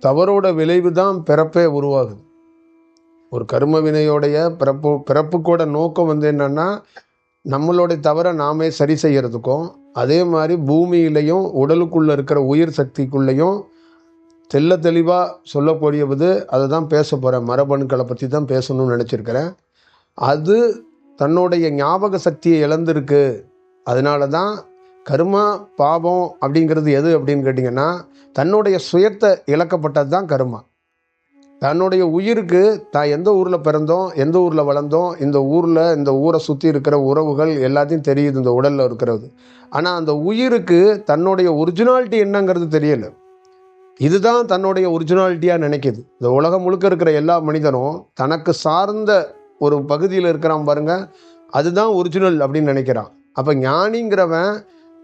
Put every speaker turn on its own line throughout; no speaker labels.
தவறோட விளைவு தான் பிறப்பே உருவாகுது. ஒரு கர்ம வினையோடைய பிறப்புக்கோட நோக்கம் என்னன்னா, நம்மளுடைய தவறை நாமே சரி செய்யறதுக்கும், அதே மாதிரி பூமியிலையும் உடலுக்குள்ள இருக்கிற உயிர் சக்திக்குள்ளேயும் தெல்ல தெளிவாக சொல்லக்கூடியது. அதை தான் பேச போகிறேன். மரபணுக்களை பற்றி தான் பேசணும்னு நினச்சிருக்கிறேன். அது தன்னுடைய ஞாபக சக்தியை இழந்திருக்கு. அதனால தான் கர்மா பாவம் அப்படிங்கிறது எது அப்படின்னு கேட்டிங்கன்னா, தன்னுடைய சுயத்தை இழக்கப்பட்டது தான் கர்மா. தன்னுடைய உயிருக்கு தான் எந்த ஊரில் பிறந்தோம், எந்த ஊரில் வளர்ந்தோம், இந்த ஊரை சுற்றி இருக்கிற உறவுகள் எல்லாத்தையும் தெரியுது, இந்த உடலில் இருக்கிறது. ஆனால் அந்த உயிருக்கு தன்னுடைய ஒரிஜினாலிட்டி என்னங்கிறது தெரியலை. இதுதான் தன்னுடைய ஒரிஜினாலிட்டியாக நினைக்கிது. இந்த உலகம் முழுக்க இருக்கிற எல்லா மனிதனும் தனக்கு சார்ந்த ஒரு பகுதியில் இருக்கிறான் பாருங்க, அதுதான் ஒரிஜினல் அப்படின்னு நினைக்கிறான். அப்போ ஞானிங்கிறவன்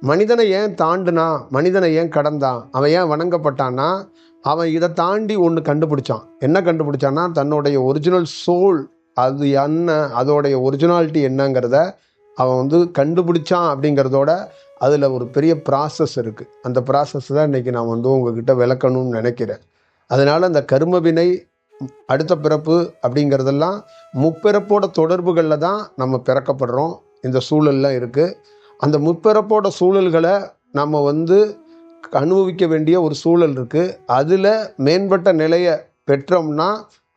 மனிதனை ஏன் தாண்டுனா, மனிதனை ஏன் கடந்தான், அவன் ஏன் வணங்கப்பட்டான்னா, அவன் இதை தாண்டி ஒன்று கண்டுபிடிச்சான். என்ன கண்டுபிடிச்சான்னா, தன்னுடைய ஒரிஜினல் சோல் அது என்ன, அதோடைய ஒரிஜினாலிட்டி என்னங்கிறத அவன் கண்டுபிடிச்சான். அப்படிங்கிறதோட அதில் ஒரு பெரிய ப்ராசஸ் இருக்குது. அந்த ப்ராசஸ் தான் இன்றைக்கி நான் உங்ககிட்ட விளக்கணும்னு நினைக்கிறேன். அதனால் அந்த கர்ம வினை, அடுத்த பிறப்பு அப்படிங்கிறதெல்லாம் முப்பிறப்போட தொடர்புகளில் தான் நம்ம பிறக்கப்படுறோம். இந்த சூழல்லாம் இருக்குது. அந்த முப்பிறப்போட சூழல்களை நம்ம அனுபவிக்க வேண்டிய ஒரு சூழல் இருக்குது. அதில் மேம்பட்ட நிலையை பெற்றோம்னா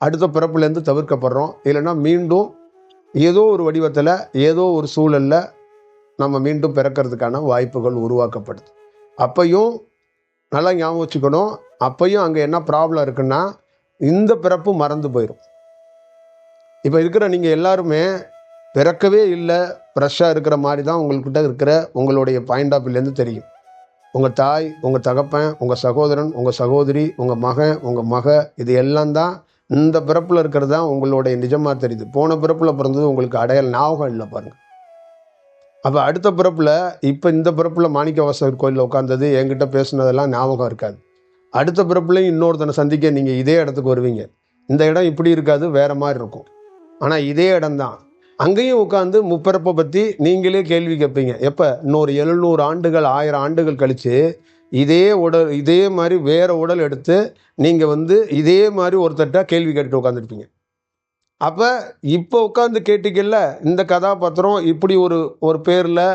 அடுத்த பிறப்புலேருந்து தவிர்க்கப்படுறோம். இல்லைன்னா மீண்டும் ஏதோ ஒரு வடிவத்தில் ஏதோ ஒரு சூழலில் நம்ம மீண்டும் பிறக்கிறதுக்கான வாய்ப்புகள் உருவாக்கப்படுது. அப்பையும் நல்லா ஞாபகம் வச்சுக்கணும், அப்பையும் அங்கே என்ன ப்ராப்ளம் இருக்குன்னா, இந்த பிறப்பு மறந்து போயிடும். இப்போ இருக்கிற நீங்கள் எல்லாருமே பிறக்கவே இல்லை, ஃப்ரெஷ்ஷாக இருக்கிற மாதிரி தான் உங்கள்கிட்ட இருக்கிற உங்களுடைய பாயிண்ட் ஆஃப் வியூலேருந்து தெரியும். உங்கள் தாய், உங்கள் தகப்பன், உங்கள் சகோதரன், உங்கள் சகோதரி, உங்கள் மகன், உங்கள் மக, இது எல்லாம் தான் இந்த பிறப்பில் இருக்கிறது தான் உங்களுடைய நிஜமாக தெரியுது. போன பிறப்பில் பிறந்தது உங்களுக்கு அடையாள ஞாபகம் இல்லை பாருங்கள். அப்போ அடுத்த பிறப்பில், இப்போ இந்த பிறப்பில் மாணிக்கவாசகர் கோயிலில் உட்காந்தது, என்கிட்ட பேசுனதெல்லாம் ஞாபகம் இருக்காது. அடுத்த பிறப்புலையும் இன்னொருத்தனை சந்திக்க நீங்கள் இதே இடத்துக்கு வருவீங்க. இந்த இடம் இப்படி இருக்காது, வேறு மாதிரி இருக்கும். ஆனால் இதே இடம்தான். அங்கேயும் உட்காந்து முப்பிறப்பை பற்றி நீங்களே கேள்வி கேட்பீங்க. எப்போ? இன்னொரு 700 ஆண்டுகள் 1000 ஆண்டுகள் கழித்து இதே உடல், இதே மாதிரி வேறு உடல் எடுத்து நீங்கள் இதே மாதிரி ஒருத்தட்ட கேள்வி கேட்டுட்டு உட்காந்துருப்பீங்க. அப்போ இப்போ உட்காந்து கேட்டீங்கல்ல, இந்த கதாபாத்திரம் இப்படி ஒரு பேரில்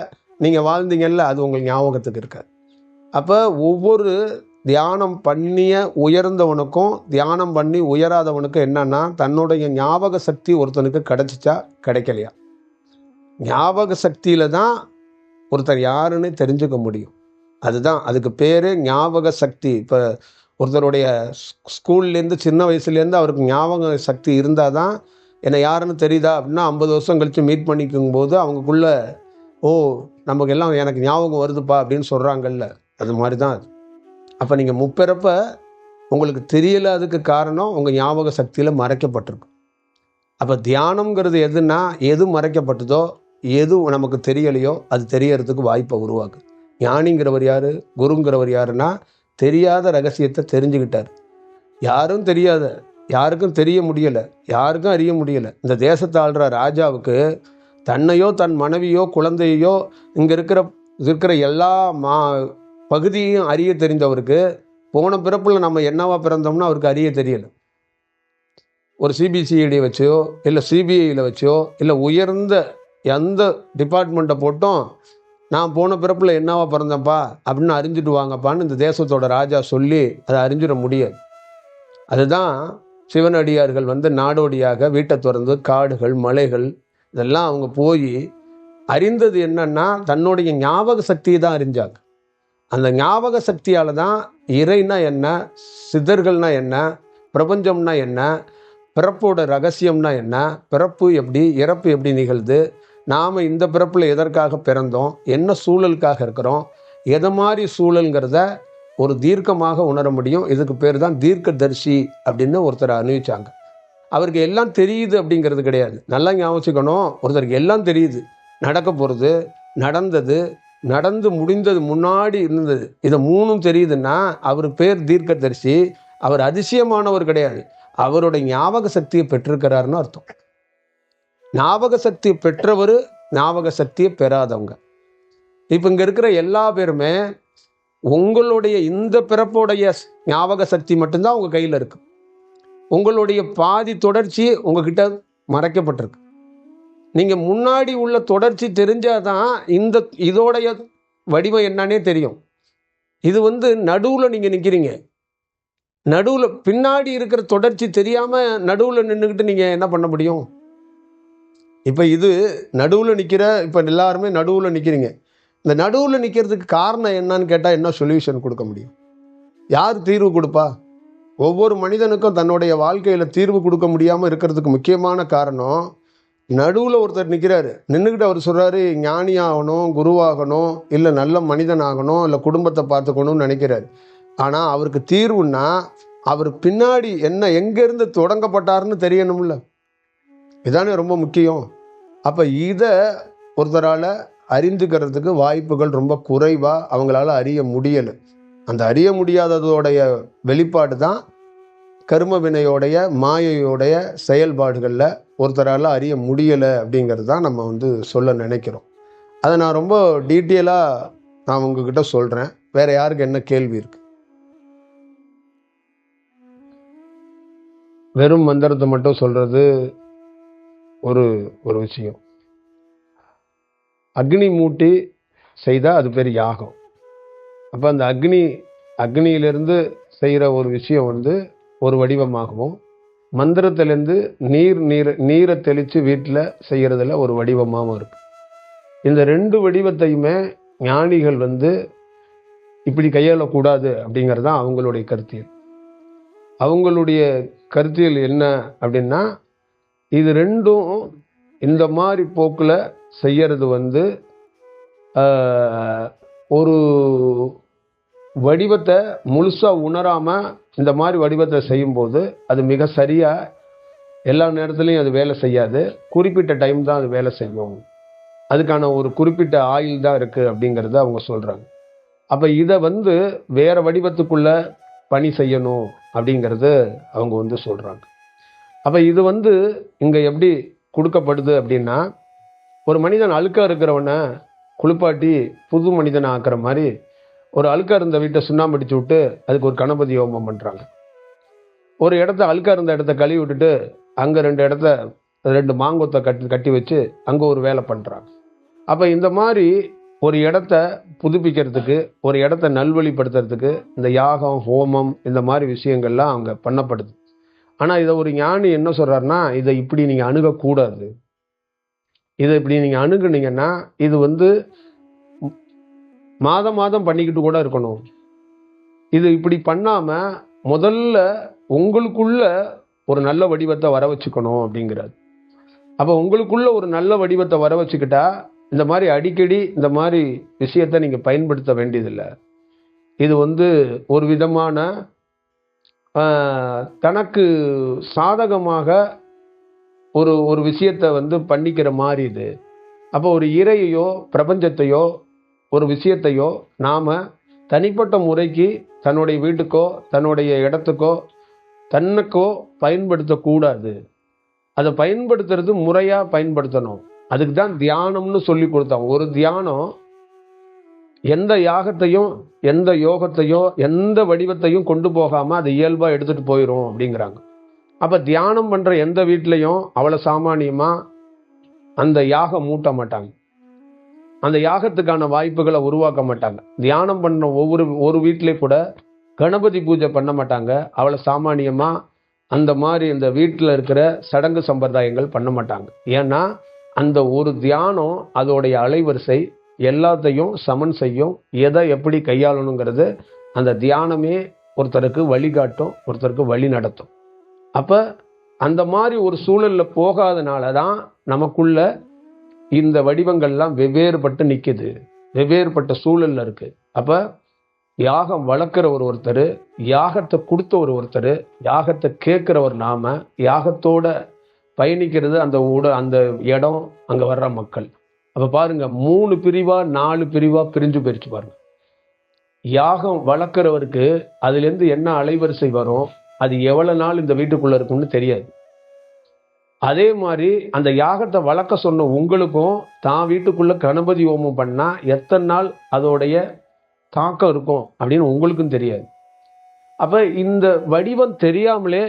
நீங்கள் வாழ்ந்தீங்கல்ல, அது உங்களுக்கு ஞாபகத்துக்கு இருக்காது. அப்போ ஒவ்வொரு தியானம் பண்ணிய உயர்ந்தவனுக்கும் தியானம் பண்ணி உயராதவனுக்கும் என்னன்னா, தன்னுடைய ஞாபக சக்தி ஒருத்தனுக்கு கிடைச்சிச்சா கிடைக்கலையா. ஞாபக சக்தியில் தான் ஒருத்தர் யாருன்னு தெரிஞ்சுக்க முடியும். அதுதான் அதுக்கு பேர் ஞாபக சக்தி. இப்போ ஒருத்தருடைய ஸ்கூல்லேருந்து சின்ன வயசுலேருந்து அவருக்கு ஞாபக சக்தி இருந்தால் தான் என்னை யாருன்னு தெரியுதா அப்படின்னா, 50 வருஷம் கழித்து மீட் பண்ணிக்கும் போது அவங்களுக்குள்ள, ஓ நமக்கு எல்லாம் எனக்கு ஞாபகம் வருதுப்பா அப்படின்னு சொல்கிறாங்கல்ல, அது மாதிரி தான் அது. அப்போ நீங்கள் முப்பிறப்ப உங்களுக்கு தெரியல, அதுக்கு காரணம் உங்கள் ஞாபக சக்தியில் மறைக்கப்பட்டிருக்கு. அப்போ தியானம்ங்கிறது எதுன்னா, எது மறைக்கப்பட்டதோ, எது நமக்கு தெரியலையோ அது தெரியறதுக்கு வாய்ப்பை உருவாக்குது. ஞானிங்கிறவர் யார், குருங்கிறவர் யாருன்னா, தெரியாத ரகசியத்தை தெரிஞ்சுக்கிட்டார். யாரும் தெரியாத, யாருக்கும் தெரிய முடியலை, யாருக்கும் அறிய முடியலை. இந்த தேசத்தை ஆள்ற ராஜாவுக்கு தன்னையோ தன் மனைவியோ குழந்தையோ இங்கே இருக்கிற எல்லா பகுதியையும் அறிய தெரிந்தவருக்கு போன பிறப்பில் நம்ம என்னவா பிறந்தோம்னா அவருக்கு அறிய தெரியலை. ஒரு சிபிசிஐடி வச்சோ இல்லை சிபிஐயில் வச்சோ இல்லை உயர்ந்த எந்த டிபார்ட்மெண்ட்டை போட்டோம் நான் போன பிறப்பில் என்னவா பிறந்தப்பா அப்படின்னு அறிஞ்சிட்டு வாங்கப்பான்னு இந்த தேசத்தோட ராஜா சொல்லி அதை அறிஞ்சிட முடியாது. அதுதான் சிவனடியார்கள் நாடோடியாக வீட்டை திறந்து காடுகள் மலைகள் இதெல்லாம் அவங்க போய் அறிந்தது என்னன்னா, தன்னுடைய ஞாபக சக்தியை தான் அறிஞ்சாங்க. அந்த ஞாபக சக்தியால் தான் இறைனா என்ன, சித்தர்கள்னா என்ன, பிரபஞ்சம்னா என்ன, பிறப்போட ரகசியம்னா என்ன, பிறப்பு எப்படி, இறப்பு எப்படி நிகழ்து, நாம் இந்த பிறப்பில் எதற்காக பிறந்தோம், என்ன சூழலுக்காக இருக்கிறோம், எதை மாதிரி சூழலுங்கிறத ஒரு தீர்க்கமாக உணர முடியும். இதுக்கு பேர் தான் தீர்க்கதரிசி அப்படின்னு ஒருத்தரை அனுபவிச்சாங்க. அவருக்கு எல்லாம் தெரியுது அப்படிங்கிறது கிடையாது. நல்லா ஞாபகம், ஒருத்தருக்கு எல்லாம் தெரியுது, நடக்க போகிறது, நடந்தது, நடந்து முடிந்தது, முன்னாடி இருந்தது, இதை மூணும் தெரியுதுன்னா அவர் பேர் தீர்க்கதரிசி. அவர் அதிசயமானவர் கிடையாது, அவருடைய ஞாபக சக்தியை பெற்றிருக்கிறாருன்னு அர்த்தம். ஞாபக சக்தியை பெற்றவர், ஞாபக சக்தியை பெறாதவங்க. இப்போ இங்கே இருக்கிற எல்லா பேருமே உங்களுடைய இந்த பிறப்புடைய ஞாபக சக்தி மட்டும்தான் உங்கள் கையில் இருக்கு. உங்களுடைய பாதி தொடர்ச்சி உங்ககிட்ட மறைக்கப்பட்டிருக்கு. நீங்கள் முன்னாடி உள்ள தொடர்ச்சி தெரிஞ்சாதான் இதோடைய வடிவம் என்னன்னே தெரியும். இது நடுவில் நீங்கள் நிற்கிறீங்க. நடுவில் பின்னாடி இருக்கிற தொடர்ச்சி தெரியாமல் நடுவில் நின்றுக்கிட்டு நீங்கள் என்ன பண்ண முடியும்? இப்போ இது நடுவில் நிற்கிற, இப்போ எல்லாருமே நடுவில் நிற்கிறீங்க. இந்த நடுவில் நிற்கிறதுக்கு காரணம் என்னன்னு கேட்டால் என்ன சொல்யூஷன் கொடுக்க முடியும்? யார் தீர்வு கொடுப்பா? ஒவ்வொரு மனிதனுக்கும் தன்னுடைய வாழ்க்கையில் தீர்வு கொடுக்க முடியாமல் இருக்கிறதுக்கு முக்கியமான காரணம், நடுவில் ஒருத்தர் நிற்கிறாரு. நின்றுக்கிட்டு அவர் சொல்கிறாரு ஞானி ஆகணும், குருவாகணும், இல்லை நல்ல மனிதன் ஆகணும், இல்லை குடும்பத்தை பார்த்துக்கணும்னு நினைக்கிறாரு. ஆனால் அவருக்கு தீர்வுன்னா அவர் பின்னாடி என்ன எங்கேருந்து தொடங்கப்பட்டாருன்னு தெரியணும்ல. இதானே ரொம்ப முக்கியம். அப்போ இதை ஒருத்தரால் அறிந்துக்கிறதுக்கு வாய்ப்புகள் ரொம்ப குறைவாக அவங்களால அறிய முடியலை. அந்த அறிய முடியாததோடைய வெளிப்பாடு தான் கர்ம வினையோடைய மாயையோடைய செயல்பாடுகளில் ஒருத்தரால் அறிய முடியலை அப்படிங்கிறது தான் நம்ம சொல்ல நினைக்கிறோம். அதை நான் ரொம்ப டீட்டெயிலாக நான் உங்ககிட்ட சொல்கிறேன். வேறு யாருக்கு என்ன கேள்வி இருக்குது? வெறும் மந்திரத்தை மட்டும் சொல்கிறது ஒரு விஷயம். அக்னி மூட்டி செய்தால் அது பேர் யாகம். அப்போ அந்த அக்னியிலிருந்து செய்கிற ஒரு விஷயம் ஒரு வடிவமாகவும், மந்திரத்திலேருந்து நீரை தெளித்து வீட்டில் செய்கிறதுல ஒரு வடிவமாகவும் இருக்கு. இந்த 2 வடிவத்தையுமே ஞானிகள் இப்படி கையாளக்கூடாது அப்படிங்கிறது தான் அவங்களுடைய கருத்தியல். அவங்களுடைய கருத்தியல் என்ன அப்படின்னா, இது 2ம் இந்த மாதிரி போக்கில் செய்யறது ஒரு வடிவத்தை முழுசாக உணராமல் இந்த மாதிரி வடிவத்தை செய்யும்போது அது மிக சரியாக எல்லா நேரத்துலையும் அது வேலை செய்யாது. குறிப்பிட்ட டைம் தான் அது வேலை செய்யும். அதுக்கான ஒரு குறிப்பிட்ட ஆயுள் தான் இருக்குது அப்படிங்கிறத அவங்க சொல்கிறாங்க. அப்போ இதை வேறு வடிவத்துக்குள்ளே பணி செய்யணும் அப்படிங்கிறது அவங்க சொல்கிறாங்க. அப்போ இது இங்கே எப்படி கொடுக்கப்படுது அப்படின்னா, ஒரு மனிதன் அழுக்காக இருக்கிறவனை குளிப்பாட்டி புது மனிதனை ஆக்குற மாதிரி ஒரு அழுக்காக இருந்த வீட்டை சுண்ணாம்பு அடிச்சு விட்டு அதுக்கு ஒரு கணபதி ஹோமம் பண்ணுறாங்க. ஒரு அழுக்காக இருந்த இடத்த கழுவி விட்டுட்டு அங்கே 2 மாங்கொத்தை கட்டி வச்சு அங்கே ஒரு வேலை பண்ணுறாங்க. அப்போ இந்த மாதிரி ஒரு இடத்த புதுப்பிக்கிறதுக்கு, ஒரு இடத்த நல்வழிப்படுத்துறதுக்கு இந்த யாகம், ஹோமம், இந்த மாதிரி விஷயங்கள்லாம் அங்கே பண்ணப்படுது. ஆனால் இதை ஒரு ஞானி என்ன சொல்கிறாருன்னா, இதை இப்படி நீங்கள் அணுகக்கூடாது. இதை இப்படி நீங்கள் அணுகுனீங்கன்னா இது மாதம் பண்ணிக்கிட்டு கூட இருக்கணும். இது இப்படி பண்ணாமல் முதல்ல உங்களுக்குள்ள ஒரு நல்ல வடிவத்தை வர வச்சுக்கணும் அப்படிங்கிறாரு. அப்போ உங்களுக்குள்ள ஒரு நல்ல வடிவத்தை வர வச்சுக்கிட்டா இந்த மாதிரி அடிக்கடி இந்த மாதிரி விஷயத்தை நீங்கள் பயன்படுத்த வேண்டியதில்லை. இது ஒரு விதமான தனக்கு சாதகமாக ஒரு விஷயத்தை பண்ணிக்கிற மாதிரி இது. அப்போ ஒரு இறையையோ பிரபஞ்சத்தையோ ஒரு விஷயத்தையோ நாம் தனிப்பட்ட முறைக்கு தன்னுடைய வீட்டுக்கோ தன்னுடைய இடத்துக்கோ தன்னுக்கோ பயன்படுத்தக்கூடாது. அதை பயன்படுத்துறது முறையாக பயன்படுத்தணும். அதுக்கு தான் தியானம்னு சொல்லி கொடுத்தாங்க. ஒரு தியானம் எந்த யாகத்தையும் எந்த யோகத்தையோ எந்த வடிவத்தையும் கொண்டு போகாமல் அது இயல்பாக எடுத்துகிட்டு போயிடும் அப்படிங்கிறாங்க. அப்போ தியானம் பண்ணுற எந்த வீட்லேயும் அவ்வளோ சாமானியமாக அந்த யாகம் மூட்ட மாட்டாங்க. அந்த யாகத்துக்கான வாய்ப்புகளை உருவாக்க மாட்டாங்க. தியானம் பண்ண ஒரு வீட்டிலே கூட கணபதி பூஜை பண்ண மாட்டாங்க. அவ்வளோ சாமானியமாக அந்த மாதிரி இந்த வீட்டில் இருக்கிற சடங்கு சம்பிரதாயங்கள் பண்ண மாட்டாங்க. ஏன்னா அந்த ஒரு தியானம் அதோடைய அலைவரிசை எல்லாத்தையும் சமன் செய்யும். எதை எப்படி கையாளணுங்கிறது அந்த தியானமே ஒருத்தருக்கு வழிகாட்டும், ஒருத்தருக்கு வழி நடத்தும். அப்போ அந்த மாதிரி ஒரு சூழலில் போகாதனால தான் நமக்குள்ள இந்த வடிவங்கள்லாம் வெவ்வேறுபட்டு நிற்குது, வெவ்வேறுபட்ட சூழலில் இருக்குது. அப்போ யாகம் வளர்க்குற ஒருத்தர், யாகத்தை கொடுத்த ஒருத்தர், யாகத்தை கேட்குறவர் நாம, யாகத்தோட பயணிக்கிறது அந்த இடம், அங்கே வர்ற மக்கள். அப்போ பாருங்க 3 பிரிவா 4 பிரிவா பிரிஞ்சு போயிடுச்சு பாருங்க. யாகம் வளர்க்குறவருக்கு அதுலேருந்து என்ன அலைவரிசை வரும், அது எவ்வளோ நாள் இந்த வீட்டுக்குள்ளே இருக்கும்னு தெரியாது. அதே மாதிரி அந்த யாகத்தை வளர்க்க சொன்ன உங்களுக்கும் தான் வீட்டுக்குள்ளே கணபதி ஹோமம் பண்ணால் எத்தனை நாள் அதோடைய தாக்கம் இருக்கும் அப்படின்னு உங்களுக்கும் தெரியாது. அப்போ இந்த வடிவம் தெரியாமலே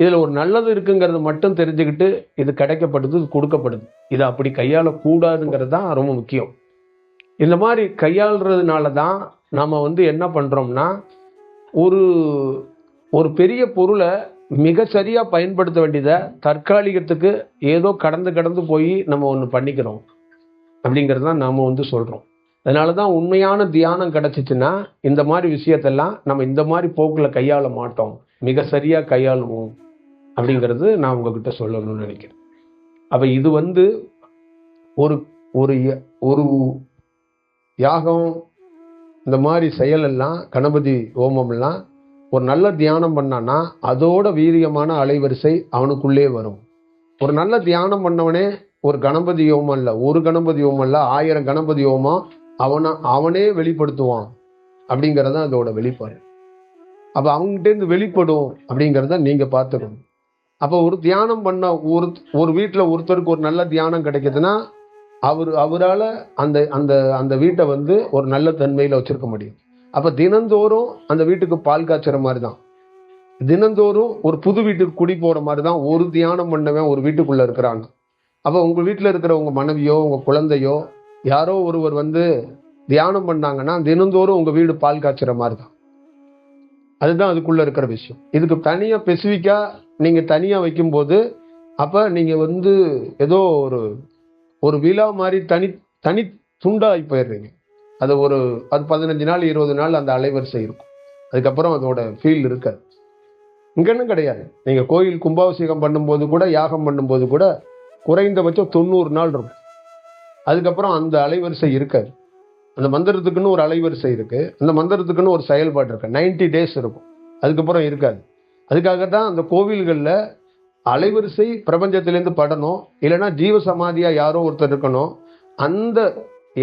இதில் ஒரு நல்லது இருக்குங்கிறது மட்டும் தெரிஞ்சுக்கிட்டு இது கிடைக்கப்படுது, இது கொடுக்கப்படுது. இதை அப்படி கையாளக்கூடாதுங்கிறது தான் ரொம்ப முக்கியம். இந்த மாதிரி கையாளுறதுனால தான் நம்ம என்ன பண்ணுறோம்னா, ஒரு ஒரு பெரிய பொருளை மிக சரியாக பயன்படுத்த வேண்டியதை தற்காலிகத்துக்கு ஏதோ கடந்து போய் நம்ம ஒன்று பண்ணிக்கிறோம் அப்படிங்கிறது தான் நாம் சொல்கிறோம். அதனால தான் உண்மையான தியானம் கிடச்சிச்சுன்னா இந்த மாதிரி விஷயத்தெல்லாம் நம்ம இந்த மாதிரி போக்கில் கையாள மாட்டோம், மிக சரியாக கையாளுவோம் அப்படிங்கிறது நான் உங்ககிட்ட சொல்லணும்னு நினைக்கிறேன். அப்போ இது ஒரு ஒரு ஒரு யாகம், இந்த மாதிரி செயலெல்லாம், கணபதி ஹோமம்லாம் ஒரு நல்ல தியானம் பண்ணான்னா அதோட வீரியமான அலைவரிசை அவனுக்குள்ளே வரும். ஒரு நல்ல தியானம் பண்ணவனே ஒரு கணபதி ஹோமம் இல்லை, ஒரு கணபதி ஹோமம் இல்லை, 1000 கணபதி ஹோமம் அவனே வெளிப்படுத்துவான் அப்படிங்கிறத அதோட வெளிப்பாடு. அப்போ அவங்ககிட்டேருந்து வெளிப்படும் அப்படிங்கிறத நீங்கள் பார்த்துக்கணும். அப்போ ஒரு தியானம் பண்ண ஒரு வீட்டில் ஒருத்தருக்கு ஒரு நல்ல தியானம் கிடைக்குதுன்னா அவரால் அந்த அந்த அந்த வீட்டை ஒரு நல்ல தன்மையில் வச்சுருக்க முடியும். அப்போ தினந்தோறும் அந்த வீட்டுக்கு பால் காய்ச்சுற மாதிரி தான், தினந்தோறும் ஒரு புது வீட்டுக்கு குடி போகிற மாதிரி தான் ஒரு தியானம் பண்ணவன் ஒரு வீட்டுக்குள்ளே இருக்கிறாங்க. அப்போ உங்கள் வீட்டில் இருக்கிற உங்கள் மனைவியோ உங்கள் குழந்தையோ யாரோ ஒருவர் தியானம் பண்ணாங்கன்னா தினந்தோறும் உங்கள் வீடு பால் காய்ச்சுற மாதிரி தான். அதுதான் அதுக்குள்ளே இருக்கிற விஷயம். இதுக்கு தனியாக ஸ்பெசிஃபிக்காக நீங்கள் தனியாக வைக்கும்போது அப்போ நீங்கள் ஏதோ ஒரு விழா மாதிரி தனி துண்டாகி போயிடுறீங்க. அது 15 நாள் 20 நாள் அந்த அலைவரிசை இருக்கும், அதுக்கப்புறம் அதோட ஃபீல் இருக்காது. இங்கன்னு கிடையாது. நீங்கள் கோயில் கும்பாபிஷேகம் பண்ணும்போது கூட, யாகம் பண்ணும்போது கூட குறைந்தபட்சம் 90 நாள் இருக்கும், அதுக்கப்புறம் அந்த அலைவரிசை இருக்காது. அந்த மந்திரத்துக்குன்னு ஒரு அலைவரிசை இருக்கு, அந்த மந்திரத்துக்குன்னு ஒரு செயல்பாடு இருக்கு, 90 டேஸ் இருக்கும், அதுக்கப்புறம் இருக்காது. அதுக்காகத்தான் அந்த கோவில்களில் அலைவரிசை பிரபஞ்சத்திலேருந்து படணும், இல்லைன்னா ஜீவ சமாதியா யாரோ ஒருத்தர் இருக்கணும். அந்த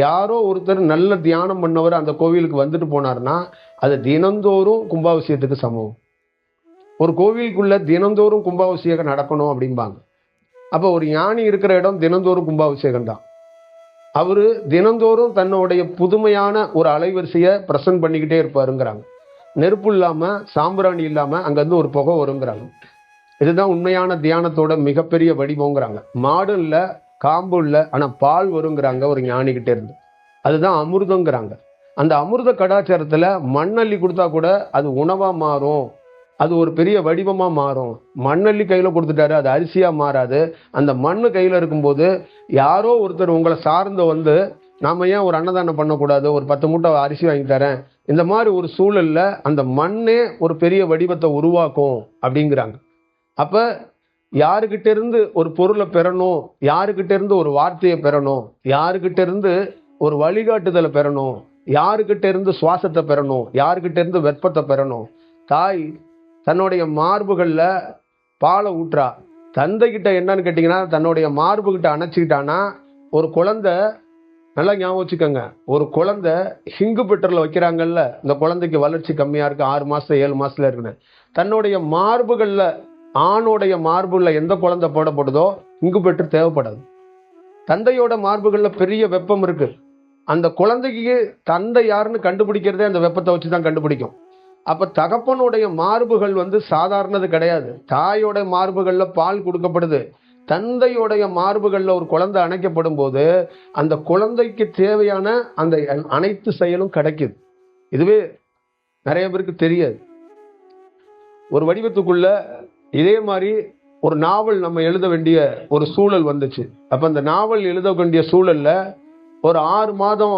யாரோ ஒருத்தர் நல்ல தியானம் பண்ணவர் அந்த கோவிலுக்கு வந்துட்டு போனார்னா அது தினந்தோறும் கும்பாபிஷேகத்துக்கு சமம். ஒரு கோவிலுக்குள்ள தினந்தோறும் கும்பாபிஷேகம் நடக்கணும் அப்படிம்பாங்க. அப்போ ஒரு ஞானி இருக்கிற இடம் தினந்தோறும் கும்பாபிஷேகம் தான். அவரு தினந்தோறும் தன்னுடைய புதுமையான ஒரு அலைவரிசையை பிரசன்ட் பண்ணிக்கிட்டே இருப்பாருங்கிறாங்க. நெருப்பு இல்லாம சாம்பிராணி இல்லாம அங்கிருந்து ஒரு புகை வருங்கிறாங்க. இதுதான் உண்மையான தியானத்தோட மிகப்பெரிய வடிவங்கிறாங்க. மாடு இல்லை, காம்பு இல்லை, ஆனால் பால் வருங்கிறாங்க ஒரு ஞானிக்கிட்டே இருந்து. அதுதான் அமிர்தங்கிறாங்க. அந்த அமிர்த கடாச்சாரத்தில் மண்ணள்ளி கொடுத்தா கூட அது உணவாக மாறும், அது ஒரு பெரிய வடிவமாக மாறும். மண்ணள்ளி கையில் கொடுத்துட்டாரு, அது அரிசியாக மாறாது. அந்த மண் கையில் இருக்கும்போது யாரோ ஒருத்தர் உங்களை சார்ந்து நாம ஏன் ஒரு அன்னதானம் பண்ணக்கூடாது, ஒரு 10 மூட்டை அரிசி வாங்கி தரேன், இந்த மாதிரி ஒரு சூழலில் அந்த மண்ணே ஒரு பெரிய வடிவத்தை உருவாக்கும் அப்படிங்கிறாங்க. அப்போ யாருக்கிட்ட இருந்து ஒரு பொருளை பெறணும், யாருக்கிட்ட இருந்து ஒரு வார்த்தையை பெறணும், யாருக்கிட்ட இருந்து ஒரு வழிகாட்டுதலை பெறணும், யாருக்கிட்ட இருந்து சுவாசத்தை பெறணும், யாருக்கிட்ட இருந்து வெப்பத்தை பெறணும். தாய் தன்னுடைய மார்புகளில் பாலை ஊற்றா, தந்தைக்கிட்ட என்னன்னு கேட்டிங்கன்னா தன்னுடைய மார்புகிட்ட அணைச்சிக்கிட்டான்னா ஒரு குழந்தை, நல்லா ஞாபகம் வச்சுக்கோங்க, ஒரு குழந்தை இங்குபெட்டரில் வைக்கிறாங்கல்ல, இந்த குழந்தைக்கு வளர்ச்சி கம்மியாக இருக்குது, 6 மாதம் 7 மாதத்தில் இருக்குன்னு, தன்னுடைய மார்புகளில் ஆணோடைய மார்புல எந்த குழந்தை போடப்படுதோ இங்குபெட்டர் தேவைப்படாது. தந்தையோட மார்புகள்ல பெரிய வெப்பம் இருக்கு, அந்த குழந்தைக்கு தந்தை யாருன்னு கண்டுபிடிக்கிறதே அந்த வெப்பத்தை வச்சு தான் கண்டுபிடிக்கும். அப்ப தகப்பனுடைய மார்புகள் சாதாரணது கிடையாது. தாயோட மார்புகள்ல பால் கொடுக்கப்படுது, தந்தையோடைய மார்புகள்ல ஒரு குழந்தை அணைக்கப்படும் போது அந்த குழந்தைக்கு தேவையான அந்த அனைத்து செயலும் கிடைக்குது. இதுவே நிறைய பேருக்கு தெரியாது. ஒரு வடிவத்துக்குள்ள இதே மாதிரி ஒரு நாவல் நம்ம எழுத வேண்டிய ஒரு சூழல் வந்துச்சு. அப்ப அந்த நாவல் எழுத வேண்டிய சூழல்ல ஒரு 6 மாதம்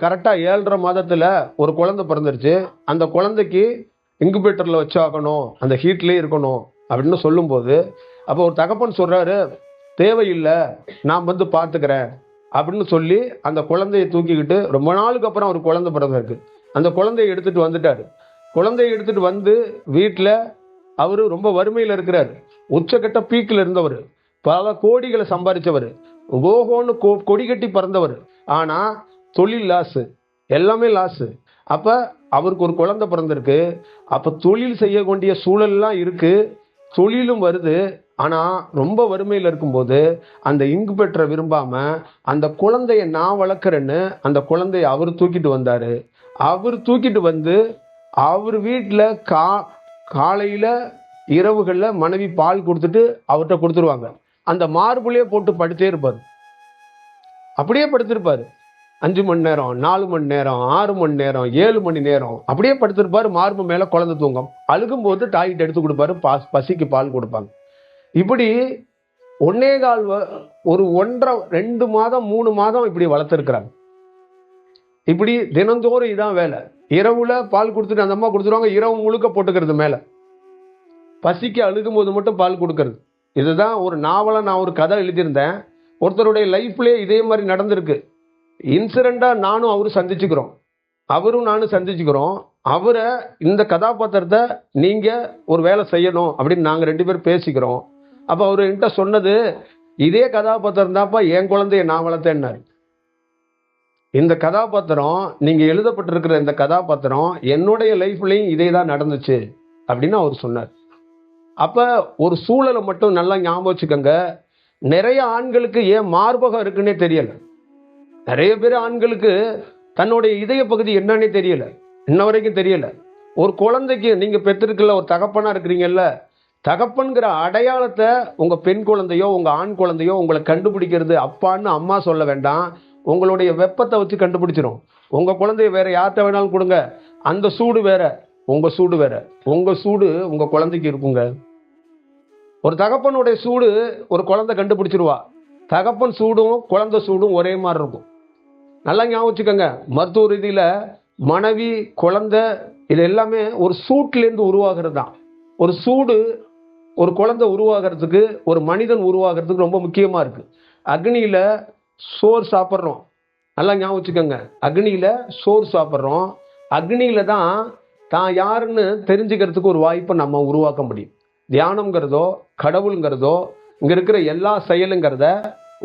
கரெக்டா 7.5 மாதத்துல ஒரு குழந்தை பிறந்துருச்சு. அந்த குழந்தைக்கு இன்குபேட்டர்ல வச்சாகணும், அந்த ஹீட்லயே இருக்கணும் அப்படின்னு சொல்லும் போது அப்போ ஒரு தகப்பன் சொல்றாரு, தேவையில்லை நான் பார்த்துக்கிறேன் அப்படின்னு சொல்லி அந்த குழந்தையை தூக்கிக்கிட்டு ரொம்ப நாளுக்கு அப்புறம் ஒரு குழந்தை பிறந்திருக்கு. அந்த குழந்தையை எடுத்துட்டு வந்துட்டாரு. குழந்தையை எடுத்துட்டு வீட்டில் அவரு ரொம்ப வறுமையில் இருக்கிறார், உச்சக்கட்ட பீக்கில் இருந்தவர், பல கோடிகளை சம்பாதிச்சவர், ஓஹோன்னு கொடி கட்டி பறந்தவர். ஆனா தொழில் லாஸு, எல்லாமே லாஸு. அப்ப அவருக்கு ஒரு குழந்தை பிறந்திருக்கு. அப்ப தொழில் செய்ய வேண்டிய சூழல்லாம் இருக்கு, தொழிலும் வருது. ஆனால் ரொம்ப வறுமையில் இருக்கும்போது அந்த இங்கு பெற்ற விரும்பாம அந்த குழந்தைய நான் வளர்க்குறேன்னு அந்த குழந்தைய அவர் தூக்கிட்டு வந்தார். அவர் தூக்கிட்டு வந்து அவர் வீட்டில் காலையில் இரவுகளில் மனைவி பால் கொடுத்துட்டு அவர்கிட்ட கொடுத்துருவாங்க. அந்த மார்புலேயே போட்டு படுத்தே இருப்பார். அப்படியே படுத்திருப்பார். 5 மணி நேரம், 4 மணி நேரம், 6 மணி நேரம், 7 மணி நேரம் அப்படியே படுத்திருப்பார். மார்பு மேலே குழந்தை தூங்கும். அழுகும்போது டாய்லெட் எடுத்து கொடுப்பாரு. பசிக்கு பால் கொடுப்பாங்க. இப்படி 1.25 ஒரு 1.5 2 மாதம் 3 மாதம் இப்படி வளர்த்துருக்குறாங்க. இப்படி தினந்தோறும் இதான் வேலை. இரவுல பால் கொடுத்துட்டு அந்த அம்மா கொடுத்துருவாங்க. இரவு முழுக்க போட்டுக்கிறது மேலே. பசிக்கு அழுகும் போது மட்டும் பால் கொடுக்கறது. இதுதான் ஒரு நாவலை நான் ஒரு கதை எழுதியிருந்தேன். ஒருத்தருடைய லைஃப்லேயே இதே மாதிரி நடந்திருக்கு. இன்சிடெண்டாக நானும் அவரும் சந்திச்சுக்கிறோம். அவரும் நானும் சந்திச்சுக்கிறோம். அவரை இந்த கதாபாத்திரத்தை நீங்கள் ஒரு வேலை செய்யணும் அப்படின்னு நாங்கள் 2 பேரும் பேசிக்கிறோம். அப்போ அவர் என்கிட்ட சொன்னது, இதே கதாபாத்திரம் தான்ப்பா என் குழந்தைய நான் வளர்த்தேன்னாரு. இந்த கதாபாத்திரம், நீங்கள் எழுதப்பட்டிருக்கிற இந்த கதாபாத்திரம் என்னுடைய லைஃப்லையும் இதே தான் நடந்துச்சு அப்படின்னு அவர் சொன்னார். அப்போ ஒரு சூழலை மட்டும் நல்லா ஞாபகம் வச்சுக்கோங்க. நிறைய ஆண்களுக்கு ஏன் மார்பகம் இருக்குன்னே தெரியலை. நிறைய பேர் ஆண்களுக்கு தன்னுடைய இதய பகுதி என்னன்னே தெரியல, இன்ன வரைக்கும் தெரியல. ஒரு குழந்தைக்கு நீங்க பெற்றிருக்கல, ஒரு தகப்பனா இருக்கிறீங்கல்ல, தகப்பன்கிற அடையாளத்தை உங்க பெண் குழந்தையோ உங்க ஆண் குழந்தையோ உங்களை கண்டுபிடிக்கிறது அப்பான்னு அம்மா சொல்ல வேண்டாம். உங்களுடைய வெப்பத்தை வச்சு கண்டுபிடிச்சிடும். உங்க குழந்தைய வேற யார்கிட்ட வேணாலும் கொடுங்க, அந்த சூடு வேற உங்க சூடு வேற. உங்க சூடு உங்க குழந்தைக்கு இருக்குங்க. ஒரு தகப்பனுடைய சூடு ஒரு குழந்தை கண்டுபிடிச்சிருவா. தகப்பன் சூடும் குழந்தை சூடும் ஒரே மாதிரி இருக்கும். நல்லா ஞாபகம் வச்சுக்கோங்க. மருத்துவ ரீதியில் மனைவி குழந்தை இது எல்லாமே ஒரு சூட்லேருந்து உருவாகிறது தான். ஒரு சூடு ஒரு குழந்தை உருவாகிறதுக்கு, ஒரு மனிதன் உருவாகிறதுக்கு ரொம்ப முக்கியமாக இருக்குது. அக்னியில் சோறு சாப்பிட்றோம். நல்லா ஞாபகம் வச்சுக்கோங்க. அக்னியில் சோறு சாப்பிட்றோம். அக்னியில் தான் யாருன்னு தெரிஞ்சுக்கிறதுக்கு ஒரு வாய்ப்பை நம்ம உருவாக்க முடியும். தியானம்ங்கிறதோ கடவுளுங்கிறதோ இங்கே இருக்கிற எல்லா செயலுங்கிறத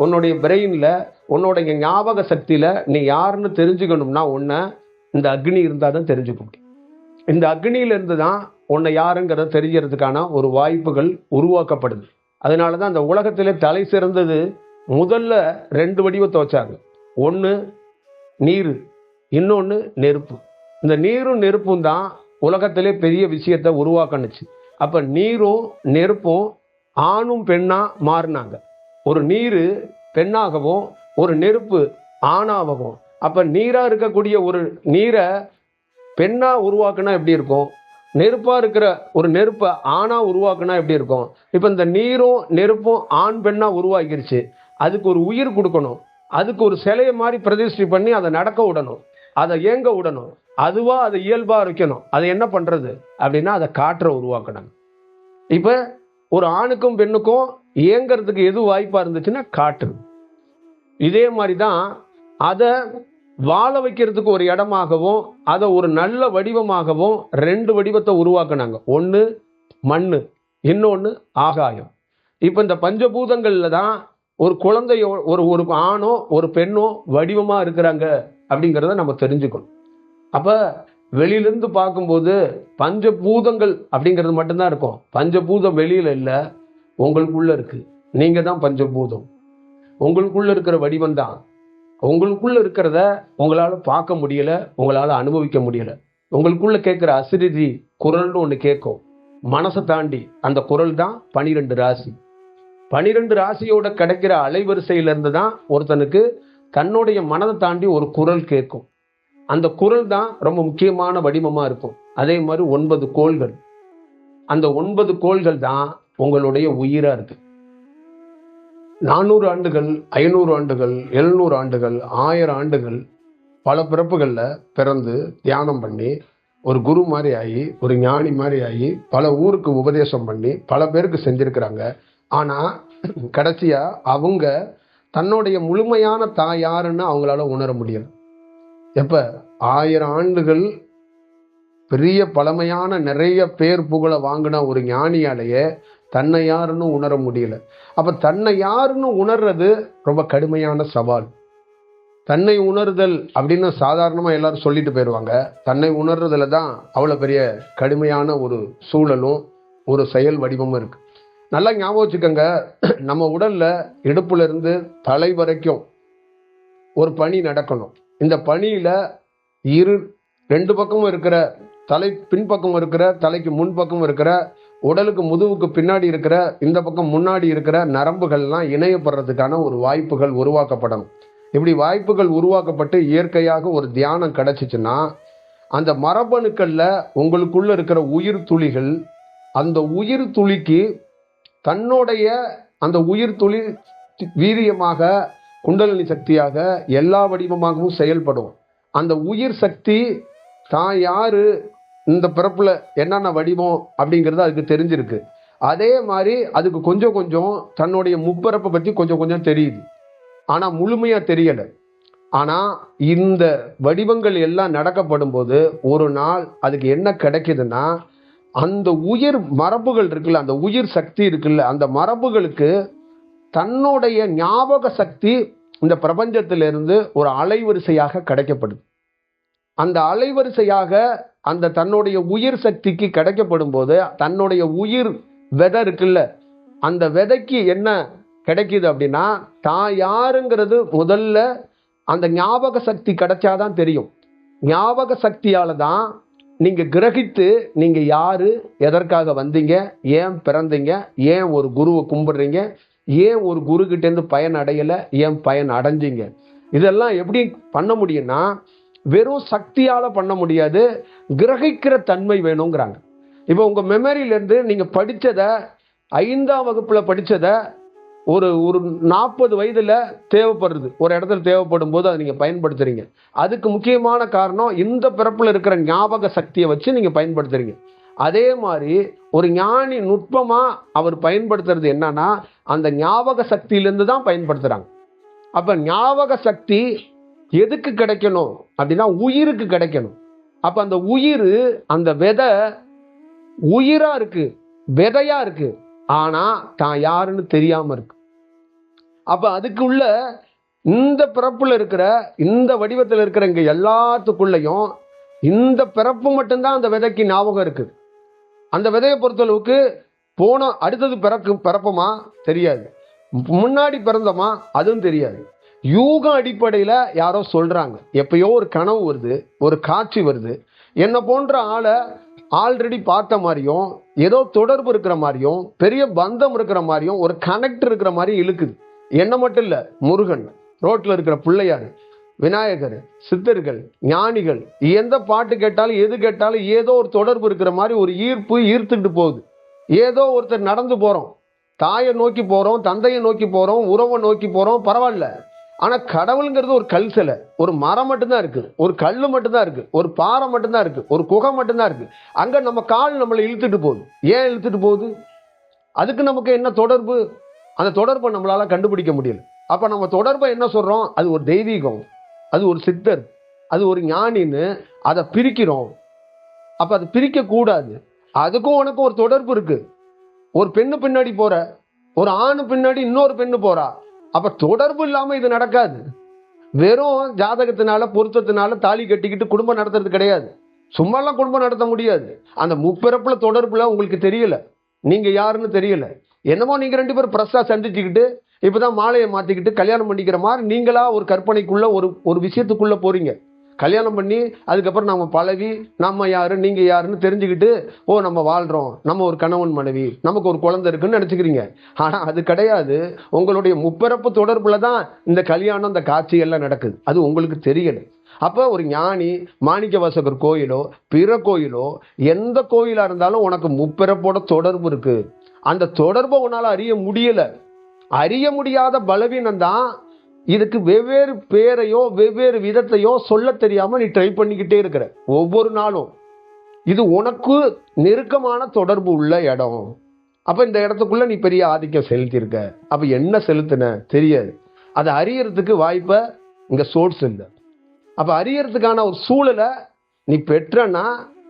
உன்னுடைய பிரெயினில் உன்னுடைய ஞாபக சக்தியில் நீ யாருன்னு தெரிஞ்சுக்கணும்னா உன்னை இந்த அக்னி இருந்தால் தான் தெரிஞ்சுக்க முடியும். இந்த அக்னியிலிருந்து தான் உன்னை யாருங்கிறத தெரிகிறதுக்கான ஒரு வாய்ப்புகள் உருவாக்கப்படுது. அதனால தான் அந்த உலகத்திலே தலை சிறந்தது முதல்ல 2 வடிவத்தை வச்சாங்க. ஒன்று நீர், இன்னொன்று நெருப்பு. இந்த நீரும் நெருப்பும் தான் உலகத்திலே பெரிய விஷயத்தை உருவாக்கணுச்சு. அப்போ நீரும் நெருப்பும் ஆணும் பெண்ணா மாறினாங்க. ஒரு நீர் பெண்ணாகவும் ஒரு நெருப்பு ஆணாகவும். அப்போ நீராக இருக்கக்கூடிய ஒரு நீரை பெண்ணா உருவாக்குனா எப்படி இருக்கும்? நெருப்பாக இருக்கிற ஒரு நெருப்பை ஆணா உருவாக்குனா எப்படி இருக்கும்? இப்போ இந்த நீரும் நெருப்பும் ஆண் பெண்ணா உருவாக்கிருச்சு. அதுக்கு ஒரு உயிர் கொடுக்கணும். அதுக்கு ஒரு சிலையை மாதிரி பிரதிஷ்டை பண்ணி அதை நடக்க விடணும், அதை இயங்க விடணும், அதுவா அதை இயல்பா வைக்கணும். அதை என்ன பண்றது அப்படின்னா அதை காற்றை உருவாக்கணும். இப்ப ஒரு ஆணுக்கும் பெண்ணுக்கும் இயங்கிறதுக்கு எது வாய்ப்பா இருந்துச்சுன்னா காற்று. இதே மாதிரி தான் அதை வாழ வைக்கிறதுக்கு ஒரு இடமாகவும் அதை ஒரு நல்ல வடிவமாகவும் 2 வடிவத்தை உருவாக்குனாங்க. ஒன்று மண்ணு, இன்னொன்று ஆகாயம். இப்போ இந்த பஞ்சபூதங்கள்ல தான் ஒரு குழந்தையோ ஒரு ஆணோ ஒரு பெண்ணோ வடிவமாக இருக்கிறாங்க அப்படிங்கிறத நம்ம தெரிஞ்சுக்கணும். அப்போ வெளியிலேருந்து பார்க்கும்போது பஞ்சபூதங்கள் அப்படிங்கிறது மட்டும்தான் இருக்கும். பஞ்சபூதம் வெளியில் இல்லை, உங்களுக்குள்ள இருக்கு. நீங்க தான் பஞ்சபூதம். உங்களுக்குள்ள இருக்கிற வடிவம் தான். உங்களுக்குள்ள இருக்கிறத உங்களால் பார்க்க முடியல, உங்களால் அனுபவிக்க முடியல. உங்களுக்குள்ள கேட்குற அசிரிதி குரல்னு ஒன்று கேட்கும். மனசை தாண்டி அந்த குரல் தான் 12 ராசி. 12 ராசியோட கிடைக்கிற அலைவரிசையிலிருந்து தான் ஒருத்தனுக்கு தன்னுடைய மனதை தாண்டி ஒரு குரல் கேட்கும். அந்த குரல் தான் ரொம்ப முக்கியமான வடிவமாக இருக்கும். அதே மாதிரி 9 கோள்கள். அந்த 9 கோள்கள் தான் உங்களுடைய உயிராக இருக்கு. 400 ஆண்டுகள், 500 ஆண்டுகள், 700 ஆண்டுகள், 1000 ஆண்டுகள் பல பிறப்புகளில் பிறந்து தியானம் பண்ணி ஒரு குரு மாதிரி ஆகி ஒரு ஞானி மாதிரி ஆகி பல ஊருக்கு உபதேசம் பண்ணி பல பேருக்கு செஞ்சிருக்கிறாங்க. ஆனால் கடைசியாக அவங்க தன்னுடைய முழுமையான தான் யாருன்னு அவங்களால உணர முடியல. எப்போ 1000 ஆண்டுகள் பெரிய பழமையான நிறைய பேர் புகழை வாங்கின ஒரு ஞானியாலேயே தன்னை யாருன்னு உணர முடியல. அப்போ தன்னை யாருன்னு உணர்றது ரொம்ப கடுமையான சவால். தன்னை உணர்தல் அப்படின்னு சாதாரணமாக எல்லாரும் சொல்லிட்டு போயிடுவாங்க. தன்னை உணர்றதுல தான் அவ்வளோ பெரிய கடுமையான ஒரு சூழலும் ஒரு செயல் வடிவமும் இருக்கு. நல்லா ஞாபகம் வச்சுக்கோங்க, நம்ம உடல்ல இடுப்புல இருந்து தலை வரைக்கும் ஒரு பனி நடக்கணும். இந்த பனியில ரெண்டு பக்கமும் இருக்கிற தலை பின்பக்கம் இருக்கிற, தலைக்கு முன்பக்கம் இருக்கிற, உடலுக்கு முதுகுக்கு பின்னாடி இருக்கிற, இந்த பக்கம் முன்னாடி இருக்கிற நரம்புகள்லாம் இணையப்படுறதுக்கான ஒரு வாய்ப்புகள் உருவாக்கப்படணும். இப்படி வாய்ப்புகள் உருவாக்கப்பட்டு இயற்கையாக ஒரு தியானம் கிடைச்சிச்சுன்னா, அந்த மரபணுக்கள்ல உங்களுக்குள்ள இருக்கிற உயிர் துளிகள், அந்த உயிர் துளிக்கு தன்னுடைய அந்த உயிர் துளி வீரியமாக, குண்டலினி சக்தியாக எல்லா வடிவமாகவும் செயல்படும். அந்த உயிர் சக்தி தான் யாரு, இந்த பிறப்புல என்னென்ன வடிவம் அப்படிங்கிறது அதுக்கு தெரிஞ்சிருக்கு. அதே மாதிரி அதுக்கு கொஞ்சம் கொஞ்சம் தன்னுடைய முப்பிறப்பை பற்றி கொஞ்சம் கொஞ்சம் தெரியுது. ஆனால் முழுமையாக தெரியலை. ஆனால் இந்த வடிவங்கள் எல்லாம் நடக்கப்படும் போது ஒரு நாள் அதுக்கு என்ன கிடைக்குதுன்னா, அந்த உயிர் மரபுகள் இருக்குல்ல, அந்த உயிர் சக்தி இருக்குல்ல, அந்த மரபுகளுக்கு தன்னுடைய ஞாபக சக்தி இந்த பிரபஞ்சத்திலிருந்து ஒரு அலைவரிசையாக கிடைக்கப்படுது. அந்த அலைவரிசையாக அந்த தன்னுடைய உயிர் சக்திக்கு கிடைக்கப்படும் போது தன்னுடைய உயிர் விதை இருக்குல்ல, அந்த விதைக்கு என்ன கிடைக்குது அப்படின்னா, தான் யாருங்கிறது முதல்ல அந்த ஞாபக சக்தி கிடைச்சாதான் தெரியும். ஞாபக சக்தியால தான் நீங்க கிரகித்து நீங்க யாரு, எதற்காக வந்தீங்க, ஏன் பிறந்தீங்க, ஏன் ஒரு குருவை கும்பிடுறீங்க, ஏன் ஒரு குரு கிட்ட இருந்து பயன் அடையல, ஏன் பயன் அடைஞ்சீங்க. இதெல்லாம் எப்படி பண்ண முடியும்னா, வெறும் சக்தியால பண்ண முடியாது, கிரகிக்கிற தன்மை வேணுங்கிறாங்க. இப்போ உங்க மெமரியிலேருந்து நீங்க படிச்சதை, 5ஆம் வகுப்புல படிச்சதை ஒரு 40 வயதுல தேவைப்படுறது, ஒரு இடத்துல தேவைப்படும் போது அதை நீங்க பயன்படுத்துறீங்க. அதுக்கு முக்கியமான காரணம் இந்த பிறப்புல இருக்கிற ஞாபக சக்தியை வச்சு நீங்க பயன்படுத்துறீங்க. அதே மாதிரி ஒரு ஞானி நுட்பமா அவர் பயன்படுத்துறது என்னன்னா, அந்த ஞாபக சக்தியிலிருந்து தான் பயன்படுத்துறாங்க. அப்ப ஞாபக சக்தி எதுக்கு கிடைக்கணும் அப்படின்னா, உயிருக்கு கிடைக்கணும். அப்ப அந்த உயிர், அந்த விதை உயிரா இருக்கு, விதையா இருக்கு, ஆனா தான் யாருன்னு தெரியாம இருக்கு. அப்ப அதுக்குள்ள இந்த பிறப்புல இருக்கிற, இந்த வடிவத்தில் இருக்கிற இங்க எல்லாத்துக்குள்ளயும் இந்த பிறப்பு மட்டும்தான் அந்த விதைக்கு ஞாபகம் இருக்கு. அந்த விதையை பொறுத்தளவுக்கு போன அடுத்தது பிறப்பமா தெரியாது, முன்னாடி பிறந்தமா அதுவும் தெரியாது. யூக அடிப்படையில யாரோ சொல்றாங்க, எப்பயோ ஒரு கனவு வருது, ஒரு காட்சி வருது, என்ன போன்ற ஆளை ஆல்ரெடி பார்த்த மாதிரியும், ஏதோ தொடர்பு இருக்கிற மாதிரியும், பெரிய பந்தம் இருக்கிற மாதிரியும், ஒரு கனெக்ட் இருக்கிற மாதிரி இழுக்குது. என்ன மட்டும் இல்ல, முருகன், ரோட்ல இருக்கிற பிள்ளையார், விநாயகர், சித்தர்கள், ஞானிகள், எந்த பாட்டு கேட்டாலும் எது கேட்டாலும் ஏதோ ஒரு தொடர்பு இருக்கிற மாதிரி ஒரு ஈர்ப்பு ஈர்த்துக்கிட்டு போகுது. ஏதோ ஒருத்தர் நடந்து போறோம், தாயை நோக்கி போறோம், தந்தையை நோக்கி போறோம், உறவை நோக்கி போறோம், பரவாயில்ல. ஆனா கடவுளுங்கிறது ஒரு கல் சிலை, ஒரு மரம் மட்டும்தான் இருக்கு, ஒரு கல் மட்டும்தான் இருக்கு, ஒரு பாறை மட்டும்தான் இருக்கு, ஒரு குகை மட்டும்தான் இருக்கு. அங்க நம்ம கால் நம்மளை இழுத்துட்டு போகுது. ஏன் இழுத்துட்டு போகுது? அதுக்கு நமக்கு என்ன தொடர்பு? அந்த தொடர்பை நம்மளால கண்டுபிடிக்க முடியல. அப்ப நம்ம தொடர்பை என்ன சொல்றோம்? அது ஒரு தெய்வீகம், அது ஒரு சித்தர், அது ஒரு ஞானின்னு அதை பிரிக்கிறோம். அப்ப அதை பிரிக்க கூடாது. அதுக்கும் உனக்கும் ஒரு தொடர்பு இருக்கு. ஒரு பெண்ணு பின்னாடி போற, ஒரு ஆணு பின்னாடி இன்னொரு பெண்ணு போறா. அப்ப தொடர்பு இல்லாம இது நடக்காது. வெறும் ஜாதகத்தினால பொருத்தத்தினால தாலி கட்டிக்கிட்டு குடும்பம் நடத்துறது கிடையாது. சும்மாலாம் குடும்பம் நடத்த முடியாது. அந்த முப்பிறப்புல தொடர்புல உங்களுக்கு தெரியல, நீங்க யாருன்னு தெரியல. என்னமோ நீங்க 2 பேரும் பிரஸ்ஸா சந்திச்சுக்கிட்டு இப்பதான் மாலையை மாத்திக்கிட்டு கல்யாணம் பண்ணிக்கிற மாதிரி நீங்களா ஒரு கற்பனைக்குள்ள ஒரு விஷயத்துக்குள்ள போறீங்க. கல்யாணம் பண்ணி அதுக்கப்புறம் நம்ம பழவி நம்ம யாரு நீங்க யாருன்னு தெரிஞ்சுக்கிட்டு, ஓ நம்ம வாழ்றோம், நம்ம ஒரு கணவன் மனைவி, நமக்கு ஒரு குழந்தை இருக்குன்னு நினைச்சுக்கிறீங்க. ஆனா அது கிடையாது. உங்களுடைய முப்பிறப்பு தொடர்புல தான் இந்த கல்யாணம், இந்த காட்சி எல்லாம் நடக்குது. அது உங்களுக்கு தெரியல. அப்ப ஒரு ஞானி, மாணிக்க வாசகர் கோயிலோ பிற கோயிலோ எந்த கோயிலா இருந்தாலும் உனக்கு முப்பிறப்போட தொடர்பு இருக்கு. அந்த தொடர்பை உன்னால அறிய முடியல. அறிய முடியாத பலவீனம் தான் இதுக்கு வெவ்வேறு பேரையோ வெவ்வேறு விதத்தையோ சொல்ல தெரியாம நீ ட்ரை பண்ணிக்கிட்டே இருக்கிற ஒவ்வொரு நாளும். இது உனக்கு நெருக்கமான தொடர்பு உள்ள இடம். அப்ப இந்த இடத்துக்குள்ள நீ பெரிய ஆதிக்கம் செலுத்தியிருக்க. அப்ப என்ன செலுத்தின தெரியாது. அதை அறியறதுக்கு வாய்ப்பை இங்க சோர்ஸ் இல்லை. அப்ப அறியறதுக்கான ஒரு சூழலை நீ பெற்றனா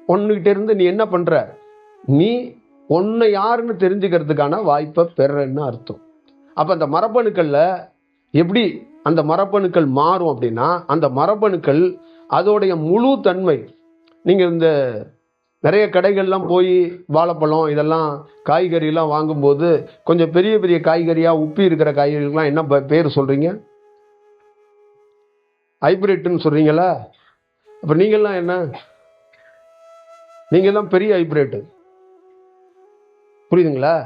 ஒன்னுகிட்ட இருந்து நீ என்ன பண்ற, நீ ஒன்னு யாருன்னு தெரிஞ்சுக்கிறதுக்கான வாய்ப்பை பெறன்னு அர்த்தம். அப்ப அந்த மரபணுக்கள்ல எப்படி அந்த மரபணுக்கள் மாறும் அப்படின்னா, அந்த மரபணுக்கள் அதோடைய முழு தன்மை, நீங்க இந்த நிறைய கடைகள்லாம் போய் வாழைப்பழம் இதெல்லாம் காய்கறிலாம் வாங்கும்போது கொஞ்சம் பெரிய பெரிய காய்கறியாக உப்பி இருக்கிற காய்கறிகள்லாம் என்ன பேர் சொல்கிறீங்க? ஹைப்ரிட்னு சொல்கிறீங்களா? அப்போ நீங்கள்லாம் என்ன? நீங்கள் தான் பெரிய ஹைப்ரிட். புரியுதுங்களா?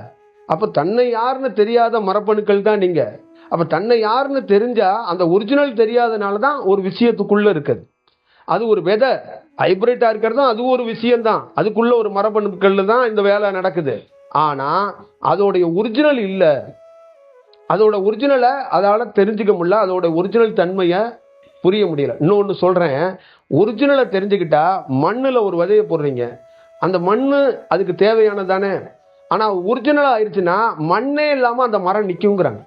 அப்போ தன்னை யாருன்னு தெரியாத மரப்பணுக்கள் தான் நீங்கள். அப்போ தன்னை யாருன்னு தெரிஞ்சா அந்த ஒரிஜினல் தெரியாதனால தான் ஒரு விஷயத்துக்குள்ளே இருக்குது. அது ஒரு விதை ஹைபிரிட்டாக இருக்கிறதும் அது ஒரு விஷயம்தான். அதுக்குள்ள ஒரு மரபணுக்கள் தான் இந்த வேலை நடக்குது. ஆனால் அதோடைய ஒரிஜினல் இல்லை. அதோட ஒரிஜினலை அதால் தெரிஞ்சுக்க முடியல. அதோட ஒரிஜினல் தன்மையை புரிய முடியல. இன்னொன்று சொல்கிறேன், ஒரிஜினலை தெரிஞ்சுக்கிட்டா மண்ணில் ஒரு விதையை போடுறீங்க, அந்த மண் அதுக்கு தேவையானது தானே. ஆனால் ஒரிஜினலாக ஆயிடுச்சுன்னா மண்ணே இல்லாமல் அந்த மரம் நிற்குங்கிறாங்க.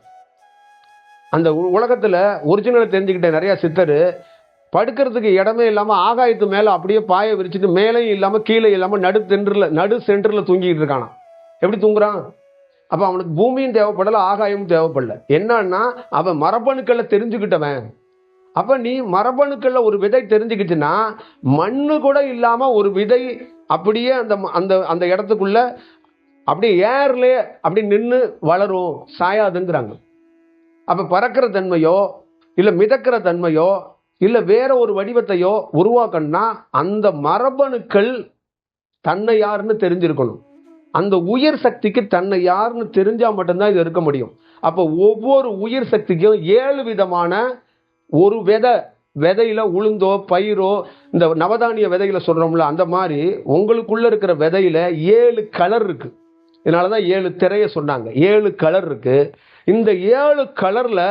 அந்த உலகத்தில் ஒரிஜினலை தெரிஞ்சுக்கிட்ட நிறையா சித்தர் படுக்கிறதுக்கு இடமே இல்லாமல் ஆகாயத்து மேலே அப்படியே பாய விரிச்சிட்டு மேலேயும் இல்லாமல் கீழே இல்லாமல் நடு சென்டரில் தூங்கிக்கிட்டு இருக்கானா. எப்படி தூங்குறான்? அப்போ அவனுக்கு பூமியும் தேவைப்படலை, ஆகாயமும் தேவைப்படல. என்னன்னா அவன் மரபணுக்களை தெரிஞ்சுக்கிட்டவன். அப்போ நீ மரபணுக்களில் ஒரு விதை தெரிஞ்சுக்கிச்சுன்னா மண்ணு கூட இல்லாமல் ஒரு விதை அப்படியே அந்த அந்த அந்த இடத்துக்குள்ள அப்படியே ஏர்லேயே அப்படி நின்று வளரும், சாயாதுங்கிறாங்க. அப்போ பறக்கிற தன்மையோ இல்லை மிதக்கிற தன்மையோ இல்லை வேற ஒரு வடிவத்தையோ உருவாக்கணும்னா அந்த மரபணுக்கள் தன்னை யாருன்னு தெரிஞ்சிருக்கணும். அந்த உயிர் சக்திக்கு தன்னை யாருன்னு தெரிஞ்சா மட்டும்தான் இது இருக்க முடியும். அப்போ ஒவ்வொரு உயிர் சக்திக்கும் 7 விதமான ஒரு விதையில உளுந்தோ பயிரோ இந்த நவதானிய விதைகளை சொல்றோம்ல, அந்த மாதிரி உங்களுக்குள்ள இருக்கிற விதையில 7 கலர் இருக்கு. இதனாலதான் 7 திரைய சொன்னாங்க. 7 கலர் இருக்கு. இந்த 7 கலர்ல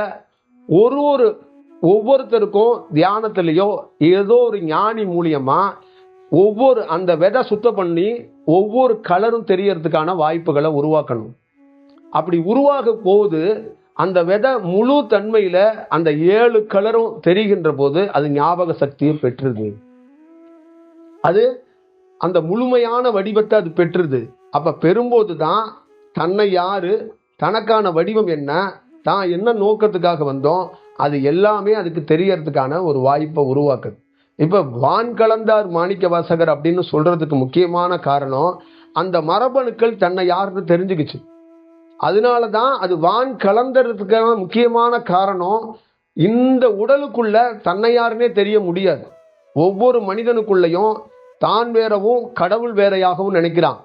ஒவ்வொருத்தருக்கும் தியானத்திலேயோ ஏதோ ஒரு ஞானி மூலியமா ஒவ்வொரு அந்த விதை சுத்தம் பண்ணி ஒவ்வொரு கலரும் தெரியறதுக்கான வாய்ப்புகளை உருவாக்கணும். அப்படி உருவாக போது அந்த விதை முழு தன்மையில அந்த 7 கலரும் தெரிகின்ற போது அது ஞாபக சக்தியை பெற்றுது. அது அந்த முழுமையான வடிவத்தை அது பெற்றுது. அப்ப பெறும்போது தான் தன்னை யாரு, தனக்கான வடிவம் என்ன, தான் என்ன நோக்கத்துக்காக வந்தோம், அது எல்லாமே அதுக்கு தெரியறதுக்கான ஒரு வாய்ப்பை உருவாக்குது. இப்ப வான் கலந்தார் மாணிக்க வாசகர் அப்படின்னு சொல்றதுக்கு முக்கியமான காரணம் அந்த மரபணுக்கள் தன்னை யாருன்னு தெரிஞ்சுக்கிச்சு. அதனாலதான் அது வான் கலந்தறதுக்கான முக்கியமான காரணம். இந்த உடலுக்குள்ள தன்னை யாருன்னே தெரிய முடியாது. ஒவ்வொரு மனிதனுக்குள்ளையும் தான் வேறவும் கடவுள் வேறையாகவும் நினைக்கிறான்.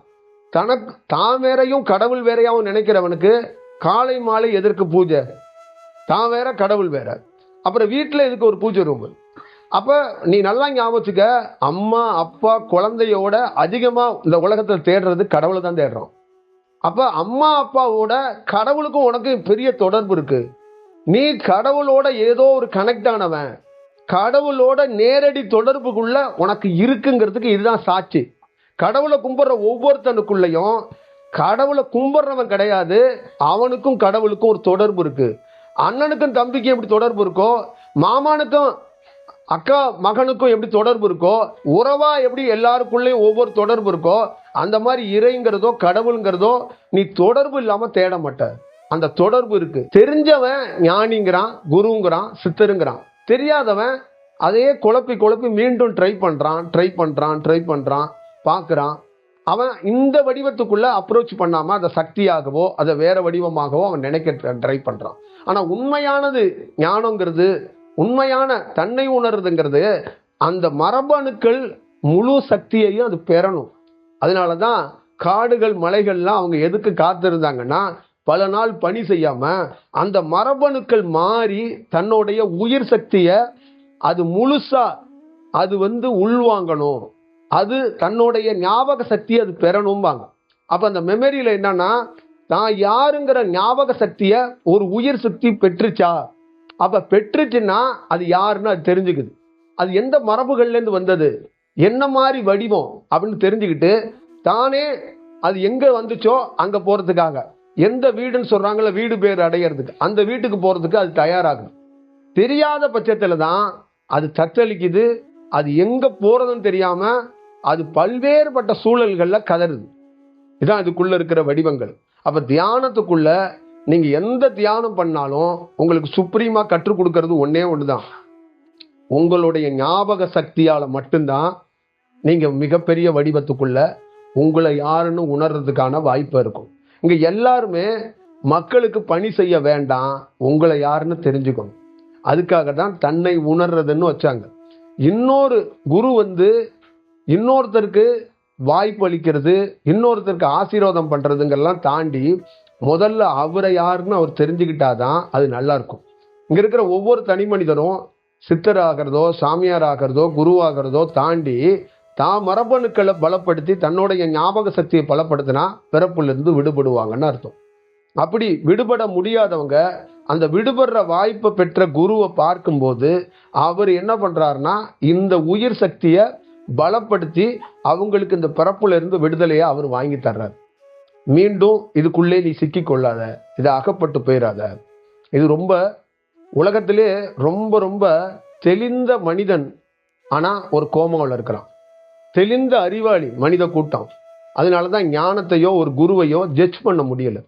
தனக்கு தான் வேறையும் கடவுள் வேறையாகவும் நினைக்கிறவனுக்கு காலை மாலை எதற்கு பூஜை? தான் வேற கடவுள் வேற. அப்புறம் வீட்டில் எதுக்கு ஒரு பூஜை ரூம்? அப்ப நீ நல்லா ஞாபகிச்சுக்க, அம்மா அப்பா குழந்தையோட அதிகமா இந்த உலகத்தில் தேடுறது கடவுளை தான் தேடுறோம். அப்ப அம்மா அப்பாவோட கடவுளுக்கும் உனக்கு பெரிய தொடர்பு இருக்கு. நீ கடவுளோட ஏதோ ஒரு கனெக்ட் ஆனவன், கடவுளோட நேரடி தொடர்புக்குள்ள உனக்கு இருக்குங்கிறதுக்கு இதுதான் சாட்சி. கடவுளை கும்பிடுற ஒவ்வொருத்தனுக்குள்ளையும் கடவுளை கும்பிடுறவன் கிடையாது, அவனுக்கும் கடவுளுக்கும் ஒரு தொடர்பு இருக்கு. அண்ணனுக்கும் தம்பிக்கும் எப்படி தொடர்பு இருக்கோ, மாமானுக்கும் அக்கா மகனுக்கும் எப்படி தொடர்பு இருக்கோ, உறவா எப்படி எல்லாருக்குள்ளேயும் ஒவ்வொரு தொடர்பு இருக்கோ, அந்த மாதிரி இறைங்கிறதோ கடவுளுங்கிறதோ நீ தொடர்பு இல்லாம தேட மாட்ட. அந்த தொடர்பு இருக்கு. தெரிஞ்சவன் ஞானிங்கிறான், குருங்கிறான், சித்தருங்கிறான். தெரியாதவன் அதையே குழப்பி மீண்டும் ட்ரை பண்றான் பார்க்குறான். அவன் இந்த வடிவத்துக்குள்ள அப்ரோச் பண்ணாம அதை சக்தியாகவோ அதை வேற வடிவமாகவோ அவன் நினைக்க ட்ரை பண்றான். ஆனா உண்மையானது ஞானங்கிறது, உண்மையான தன்னை உணர்றதுங்கிறது அந்த மரபணுக்கள் முழு சக்தியையும் அது பெறணும். அதனாலதான் காடுகள் மலைகள்லாம் அவங்க எதுக்கு காத்திருந்தாங்கன்னா, பல நாள் பணி செய்யாம அந்த மரபணுக்கள் மாறி தன்னுடைய உயிர் சக்தியை அது முழுசா அது உள்வாங்கணும், அது தன்னுடைய ஞாபக சக்தியை அது பெறணும்பாங்க. அப்ப அந்த மெமரியில என்னன்னா, தான் யாருங்கிற ஞாபக சக்தியை ஒரு உயிர் சக்தி பெற்றுச்சா, அப்ப பெற்றுச்சுன்னா அது யாருன்னு அது தெரிஞ்சுக்குது. அது எந்த மரபுகள்ல இருந்து வந்தது, என்ன மாதிரி வடிவம் அப்படின்னு தெரிஞ்சுக்கிட்டு தானே அது எங்க வந்துச்சோ அங்க போறதுக்காக, எந்த வீடுன்னு சொல்றாங்களோ வீடு பேர் அடையிறதுக்கு அந்த வீட்டுக்கு போறதுக்கு அது தயாராகுது. தெரியாத பட்சத்துல தான் அது தத்தளிக்குது. அது எங்க போறதுன்னு தெரியாம அது பல்வேறுபட்ட சூழல்கள்ல கதறுது. இதான் இதுக்குள்ள இருக்கிற வடிவங்கள். அப்ப தியானத்துக்குள்ள நீங்க எந்த தியானம் பண்ணாலும் உங்களுக்கு சுப்ரீமா கற்றுக் கொடுக்கறது ஒன்னே ஒண்ணுதான். உங்களுடைய ஞாபக சக்தியால மட்டும்தான் நீங்க மிகப்பெரிய வடிவத்துக்குள்ள உங்களை யாருன்னு உணர்றதுக்கான வாய்ப்பு இருக்கும். இங்க எல்லாருமே மக்களுக்கு பணி செய்ய வேண்டாம், உங்களை யாருன்னு தெரிஞ்சுக்கணும். அதுக்காக தான் தன்னை உணர்றதுன்னு வச்சாங்க. இன்னொரு குரு இன்னொருத்தருக்கு வாய்ப்பு அளிக்கிறது, இன்னொருத்தருக்கு ஆசீர்வாதம் பண்றதுங்கெல்லாம் தாண்டி முதல்ல அவரை யாருன்னு அவர் தெரிஞ்சுக்கிட்டாதான் அது நல்லா இருக்கும். இங்க இருக்கிற ஒவ்வொரு தனி மனிதரும் சித்தர் ஆகிறதோ சாமியார் ஆகிறதோ குருவாகிறதோ தாண்டி தான் மரபணுக்களை பலப்படுத்தி தன்னுடைய ஞாபக சக்தியை பலப்படுத்தினா பிறப்புல இருந்து விடுபடுவாங்கன்னு அர்த்தம். அப்படி விடுபட முடியாதவங்க அந்த விடுபடுற வாய்ப்பை பெற்ற குருவை பார்க்கும்போது அவர் என்ன பண்றாருன்னா இந்த உயிர் சக்தியை பலப்படுத்தி அவங்களுக்கு இந்த பிறப்புல இருந்து விடுதலையை அவர் வாங்கி தர்றார். மீண்டும் இதுக்குள்ளே நீ சிக்கி கொள்ளாத, இதை அகப்பட்டு போயிடாத. இது ரொம்ப உலகத்திலே ரொம்ப ரொம்ப தெளிந்த மனிதன், ஆனா ஒரு கோமாவில் இருக்கிறான். தெளிந்த அறிவாளி மனித கூட்டம். அதனாலதான் ஞானத்தையோ ஒரு குருவையோ ஜட்ஜ் பண்ண முடியல,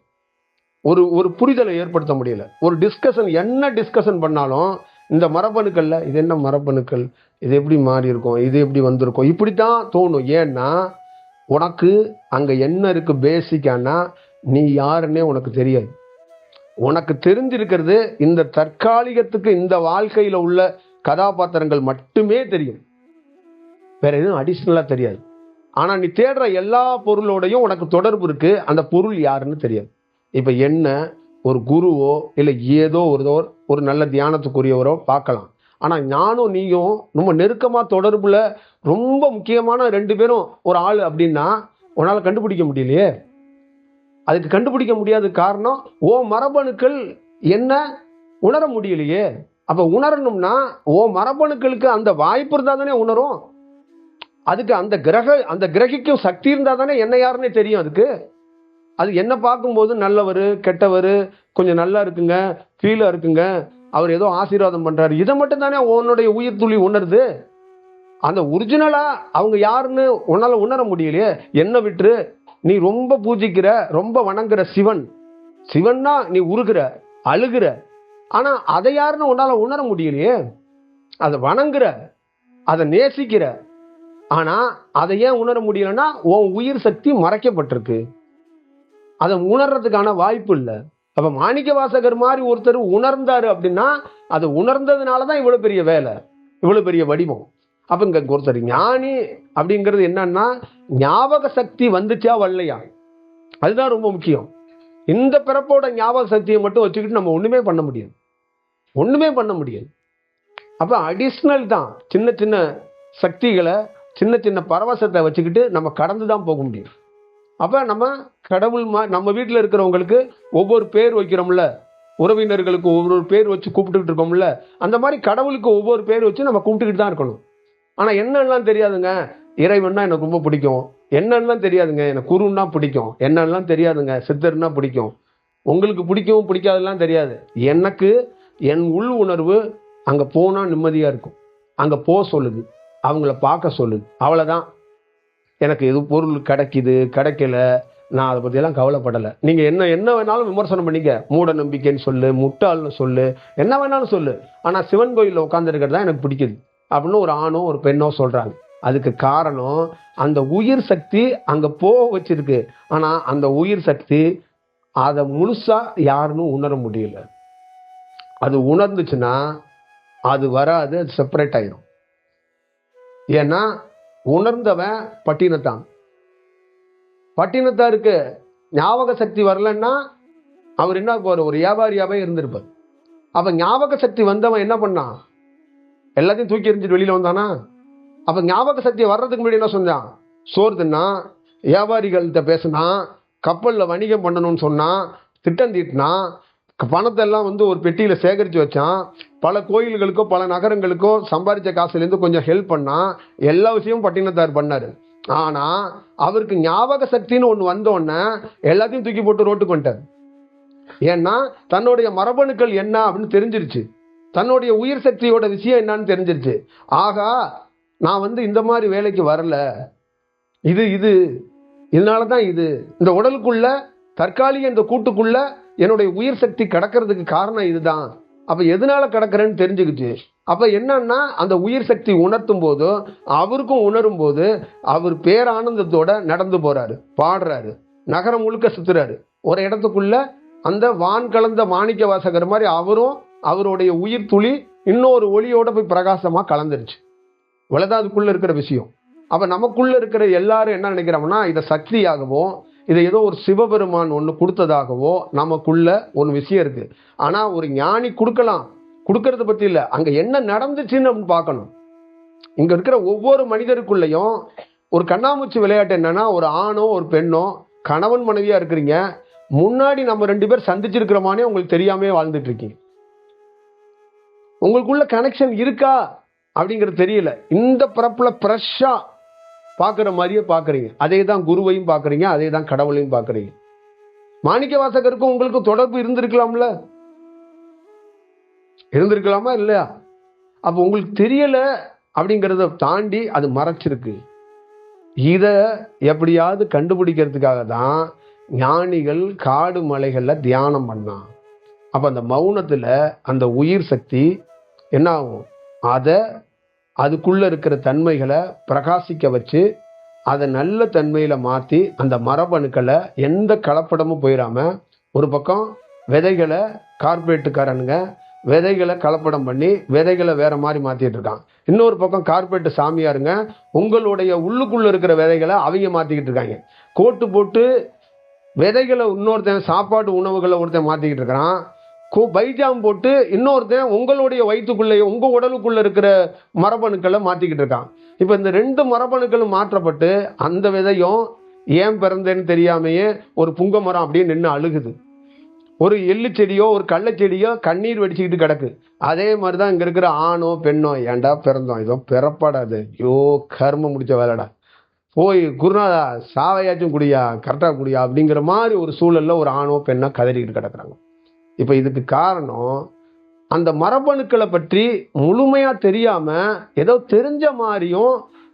ஒரு புரிதலை ஏற்படுத்த முடியல. ஒரு டிஸ்கஷன் என்ன டிஸ்கஷன் பண்ணாலும் இந்த மரபணுக்கள்ல இது என்ன மரபணுக்கள், இது எப்படி மாறி இருக்கும், இது எப்படி வந்திருக்கும், இப்படித்தான் தோணும். ஏன்னா உனக்கு அங்க என்ன இருக்கு பேசிக்கானா நீ யாருன்னே உனக்கு தெரியாது. உனக்கு தெரிஞ்சிருக்கிறது இந்த தற்காலிகத்துக்கு இந்த வாழ்க்கையில உள்ள கதாபாத்திரங்கள் மட்டுமே தெரியும், வேற எதுவும் அடிஷனலா தெரியாது. ஆனா நீ தேடுற எல்லா பொருளோடையும் உனக்கு தொடர்பு இருக்கு, அந்த பொருள் யாருன்னு தெரியாது. இப்ப என்ன ஒரு குருவோ இல்லை ஏதோ ஒரு நல்ல தியானத்துக்குரியவரோ பார்க்கலாம். ஆனா ஞானம் நீயும் ரொம்ப நெருக்கமா தொடர்புல ரொம்ப முக்கியமான 2 பேரும் ஒரு ஆள் அப்படின்னா உன்னால கண்டுபிடிக்க முடியலையே. அதுக்கு கண்டுபிடிக்க முடியாத காரணம் ஓ மரபணுக்கள் என்ன உணர முடியலையே. அப்ப உணரணும்னா ஓ மரபணுக்களுக்கு அந்த வாய்ப்பு இருந்தா தானே உணரும். அதுக்கு அந்த கிரகிக்கும் சக்தி இருந்தா தானே என்ன யாருன்னே தெரியும். அதுக்கு அது என்ன பார்க்கும்போது நல்லவர் கெட்டவர் கொஞ்சம் நல்லா இருக்குங்க ஃபீலா இருக்குங்க, அவர் ஏதோ ஆசீர்வாதம் பண்றாரு, இதை மட்டும் தானே உன்னுடைய உயிர் துளி உணருது. அந்த ஒரிஜினலா அவங்க யாருன்னு உன்னால உணர முடியலையே. என்ன விட்டு நீ ரொம்ப பூஜிக்கிற ரொம்ப வணங்குற சிவன்னா நீ உருகுற அழுகிற, ஆனா அதை யாருன்னு உன்னால உணர முடியலையே. அதை வணங்குற அதை நேசிக்கிற, ஆனா அதை ஏன் உணர முடியலன்னா உன் உயிர் சக்தி மறைக்கப்பட்டிருக்கு, அதை உணர்றதுக்கான வாய்ப்பு இல்லை. அப்ப மாணிக்க வாசகர் மாதிரி ஒருத்தர் உணர்ந்தாரு அப்படின்னா அது உணர்ந்ததுனாலதான் இவ்வளவு பெரிய வேலை, இவ்வளவு பெரிய வடிவம். அப்ப இங்க ஒருத்தர் ஞானி அப்படிங்கிறது என்னன்னா ஞாபக சக்தி வந்துச்சா வரலையா, அதுதான் ரொம்ப முக்கியம். இந்த பிறப்போட ஞாபக சக்தியை மட்டும் வச்சுக்கிட்டு நம்ம ஒண்ணுமே பண்ண முடியாது. அப்ப அடிஷ்னல் தான் சின்ன சின்ன சக்திகளை சின்ன சின்ன பரவசத்தை வச்சுக்கிட்டு நம்ம கடந்துதான் போக முடியும். அப்ப நம்ம கடவுள் நம்ம வீட்டில் இருக்கிறவங்களுக்கு ஒவ்வொரு பேர் வைக்கிறோம்ல, உறவினர்களுக்கு ஒவ்வொரு பேர் வச்சு கூப்பிட்டுக்கிட்டு இருக்கோம்ல, அந்த மாதிரி கடவுளுக்கு ஒவ்வொரு பேர் வச்சு நம்ம கூப்பிட்டுக்கிட்டு தான் இருக்கணும். ஆனா என்னெல்லாம் தெரியாதுங்க, இறைவன்னா எனக்கு ரொம்ப பிடிக்கும், என்னெல்லாம் தெரியாதுங்க, எனக்கு குருன்னா பிடிக்கும், என்னெல்லாம் தெரியாதுங்க, சித்தர்னா பிடிக்கும். உங்களுக்கு பிடிக்கும் பிடிக்காதெல்லாம் தெரியாது. எனக்கு என் உள் உணர்வு அங்க போனா நிம்மதியா இருக்கும், அங்க போக சொல்லுது, அவங்கள பார்க்க சொல்லுது, அவ்வளவுதான். எனக்கு எது பொருள் கிடைக்குது கிடைக்கல நான் அதை பற்றியெல்லாம் கவலைப்படலை. நீங்கள் என்ன வேணாலும் விமர்சனம் பண்ணிக்க, மூட நம்பிக்கைன்னு சொல்லு, முட்டாள்னு சொல்லு, என்ன வேணாலும் சொல்லு, ஆனால் சிவன் கோயிலில் உட்காந்துருக்கிறது தான் எனக்கு பிடிக்குது அப்படின்னு ஒரு ஆணோ ஒரு பெண்ணோ சொல்கிறாங்க. அதுக்கு காரணம் அந்த உயிர் சக்தி அங்கே போக வச்சிருக்கு. ஆனால் அந்த உயிர் சக்தி அதை முழுசா யாருன்னு உணர முடியல. அது உணர்ந்துச்சுன்னா அது வராது, அது செப்பரேட் ஆயிடும். ஏன்னா உணர்ந்தவன் பட்டினத்தாருக்கு ஞாபக சக்தி வரலன்னா அவர் என்ன ஒரு வியாபாரியாவே இருந்திருப்பார். அப்ப ஞாபக சக்தி வந்தவன் என்ன பண்ணான், எல்லாத்தையும் தூக்கி எறிஞ்சிட்டு வெளியில வந்தானா. அப்ப ஞாபக சக்தி வர்றதுக்கு முன்னாடி என்ன சொன்னான், சோறு தின்னா, வியாபாரிகள்கிட்ட பேசினா, கப்பல்ல வணிகம் பண்ணணும்னு சொன்னா, திட்டம் தீட்டினா, பணத்தை எல்லாம் ஒரு பெட்டியில சேகரித்து வச்சான், பல கோயில்களுக்கோ பல நகரங்களுக்கோ சம்பாதிச்ச காசுலேருந்து கொஞ்சம் ஹெல்ப் பண்ணா, எல்லா விஷயமும் பட்டினத்தார் பண்ணாரு. ஆனா அவருக்கு ஞாபக சக்தின்னு ஒன்று வந்தோடனே எல்லாத்தையும் தூக்கி போட்டு ரோட்டுக்கு வந்துட்டார். ஏன்னா தன்னுடைய மரபணுக்கள் என்ன அப்படின்னு தெரிஞ்சிருச்சு, தன்னுடைய உயிர் சக்தியோட விஷயம் என்னன்னு தெரிஞ்சிருச்சு. ஆகா நான் இந்த மாதிரி வேலைக்கு வரல, இதனாலதான் இந்த உடலுக்குள்ள தற்காலிக இந்த கூட்டுக்குள்ள என்னுடைய உயிர் சக்தி கடக்கிறதுக்கு காரணம் இதுதான். அப்ப எதனால கடக்கிறேன்னு தெரிஞ்சுக்கிச்சு. அப்ப என்னன்னா அந்த உயிர் சக்தி உணர்த்தும் போது அவருக்கும் உணரும் போது அவர் பேரானந்தத்தோட நடந்து போறாரு, பாடுறாரு, நகரம் முழுக்க சுத்துறாரு. ஒரு இடத்துக்குள்ள அந்த வான் கலந்த மாணிக்க வாசகர் மாதிரி அவரும் அவருடைய உயிர் துளி இன்னொரு ஒளியோட போய் பிரகாசமா கலந்துருச்சு. இவ்வளவுதான் அதுக்குள்ள இருக்கிற விஷயம். அப்ப நமக்குள்ள இருக்கிற எல்லாரும் என்ன நினைக்கிறோம்னா இதை சக்தியாகவோ இதை ஏதோ ஒரு சிவபெருமான் ஒண்ணு கொடுத்ததாகவோ நமக்குள்ள ஒரு விஷயம் இருக்கு. ஆனா ஒரு ஞானி கொடுக்கலாம், கொடுக்கறத பத்தி இல்ல, அங்க என்ன நடந்துச்சுன்னு நம்ம பார்க்கணும். இங்க இருக்கிற ஒவ்வொரு மனிதருக்குள்ளயும் ஒரு கண்ணாமூச்சி விளையாட்டு என்னன்னா, ஒரு ஆணோ ஒரு பெண்ணோ கணவன் மனைவியா இருக்கிறீங்க, முன்னாடி நம்ம 2 பேர் சந்திச்சிருக்கிறோமானே உங்களுக்கு தெரியாமே வாழ்ந்துட்டு இருக்கீங்க. உங்களுக்குள்ள கனெக்ஷன் இருக்கா அப்படிங்கிறது தெரியல. இந்த பிறப்புல ஃப்ரெஷ்ஷா பார்க்குற மாதிரியே பார்க்குறீங்க. அதே தான் குருவையும் பார்க்குறீங்க, அதே தான் கடவுளையும் பார்க்குறீங்க. மாணிக்க வாசகருக்கும் உங்களுக்கு தொடர்பு இருந்திருக்கலாம்ல, இருந்திருக்கலாமா இல்லையா? அப்போ உங்களுக்கு தெரியல அப்படிங்கிறத தாண்டி அது மறைச்சிருக்கு. இதை எப்படியாவது கண்டுபிடிக்கிறதுக்காக தான் ஞானிகள் காடு மலைகள்ல தியானம் பண்ணான். அப்ப அந்த மௌனத்துல அந்த உயிர் சக்தி என்ன ஆகும், அதை அதுக்குள்ள இருக்கிற தன்மைகளை பிரகாசிக்க வச்சு அதை நல்ல தன்மையில மாத்தி அந்த மரபணுக்களை எந்த கலப்படமும் போயிடாம, ஒரு பக்கம் விதைகளை கார்பரேட்டுக்காரனுங்க விதைகளை கலப்படம் பண்ணி விதைகளை வேற மாதிரி மாத்திட்டு இருக்கான், இன்னொரு பக்கம் கார்பரேட் சாமியாருங்க உங்களுடைய உள்ளுக்குள்ள இருக்கிற விதைகளை அவங்க மாத்திக்கிட்டு இருக்காங்க. கோட்டு போட்டு விதைகளை இன்னொருத்தன் சாப்பாட்டு உணவுகளை ஒருத்தன் மாத்திக்கிட்டு இருக்கிறான், பைஜாம் போட்டு இன்னொருத்தன் உங்களுடைய வயிற்றுக்குள்ளேயே உங்க உடலுக்குள்ள இருக்கிற மரபணுக்களை மாத்திக்கிட்டு இருக்கான். இப்ப இந்த 2 மரபணுக்களும் மாற்றப்பட்டு அந்த விதையும் ஏன் பிறந்தேன்னு தெரியாமையே ஒரு புங்க மரம் அப்படியே நின்று அழுகுது. ஒரு எள்ளு செடியோ ஒரு கடலை செடியோ கண்ணீர் வடிச்சுக்கிட்டு கிடக்கு. அதே மாதிரிதான் இங்க இருக்கிற ஆணோ பெண்ணோ, ஏன்டா பிறந்தோம், இதோ பிறப்பாடாது, ஐயோ கர்மம் முடிச்ச வேலைடா, போய் குருநாதா சாவையாச்சும் குடியா, கரெக்டா குடியா அப்படிங்கிற மாதிரி ஒரு சூழல்ல ஒரு ஆணோ பெண்ணோ கதறிக்கிட்டு கிடக்குறாங்க. இப்ப இதுக்கு காரணம் அந்த மரபணுக்களை பற்றி முழுமையா தெரியாம ஏதோ தெரிஞ்ச மாதிரியும்,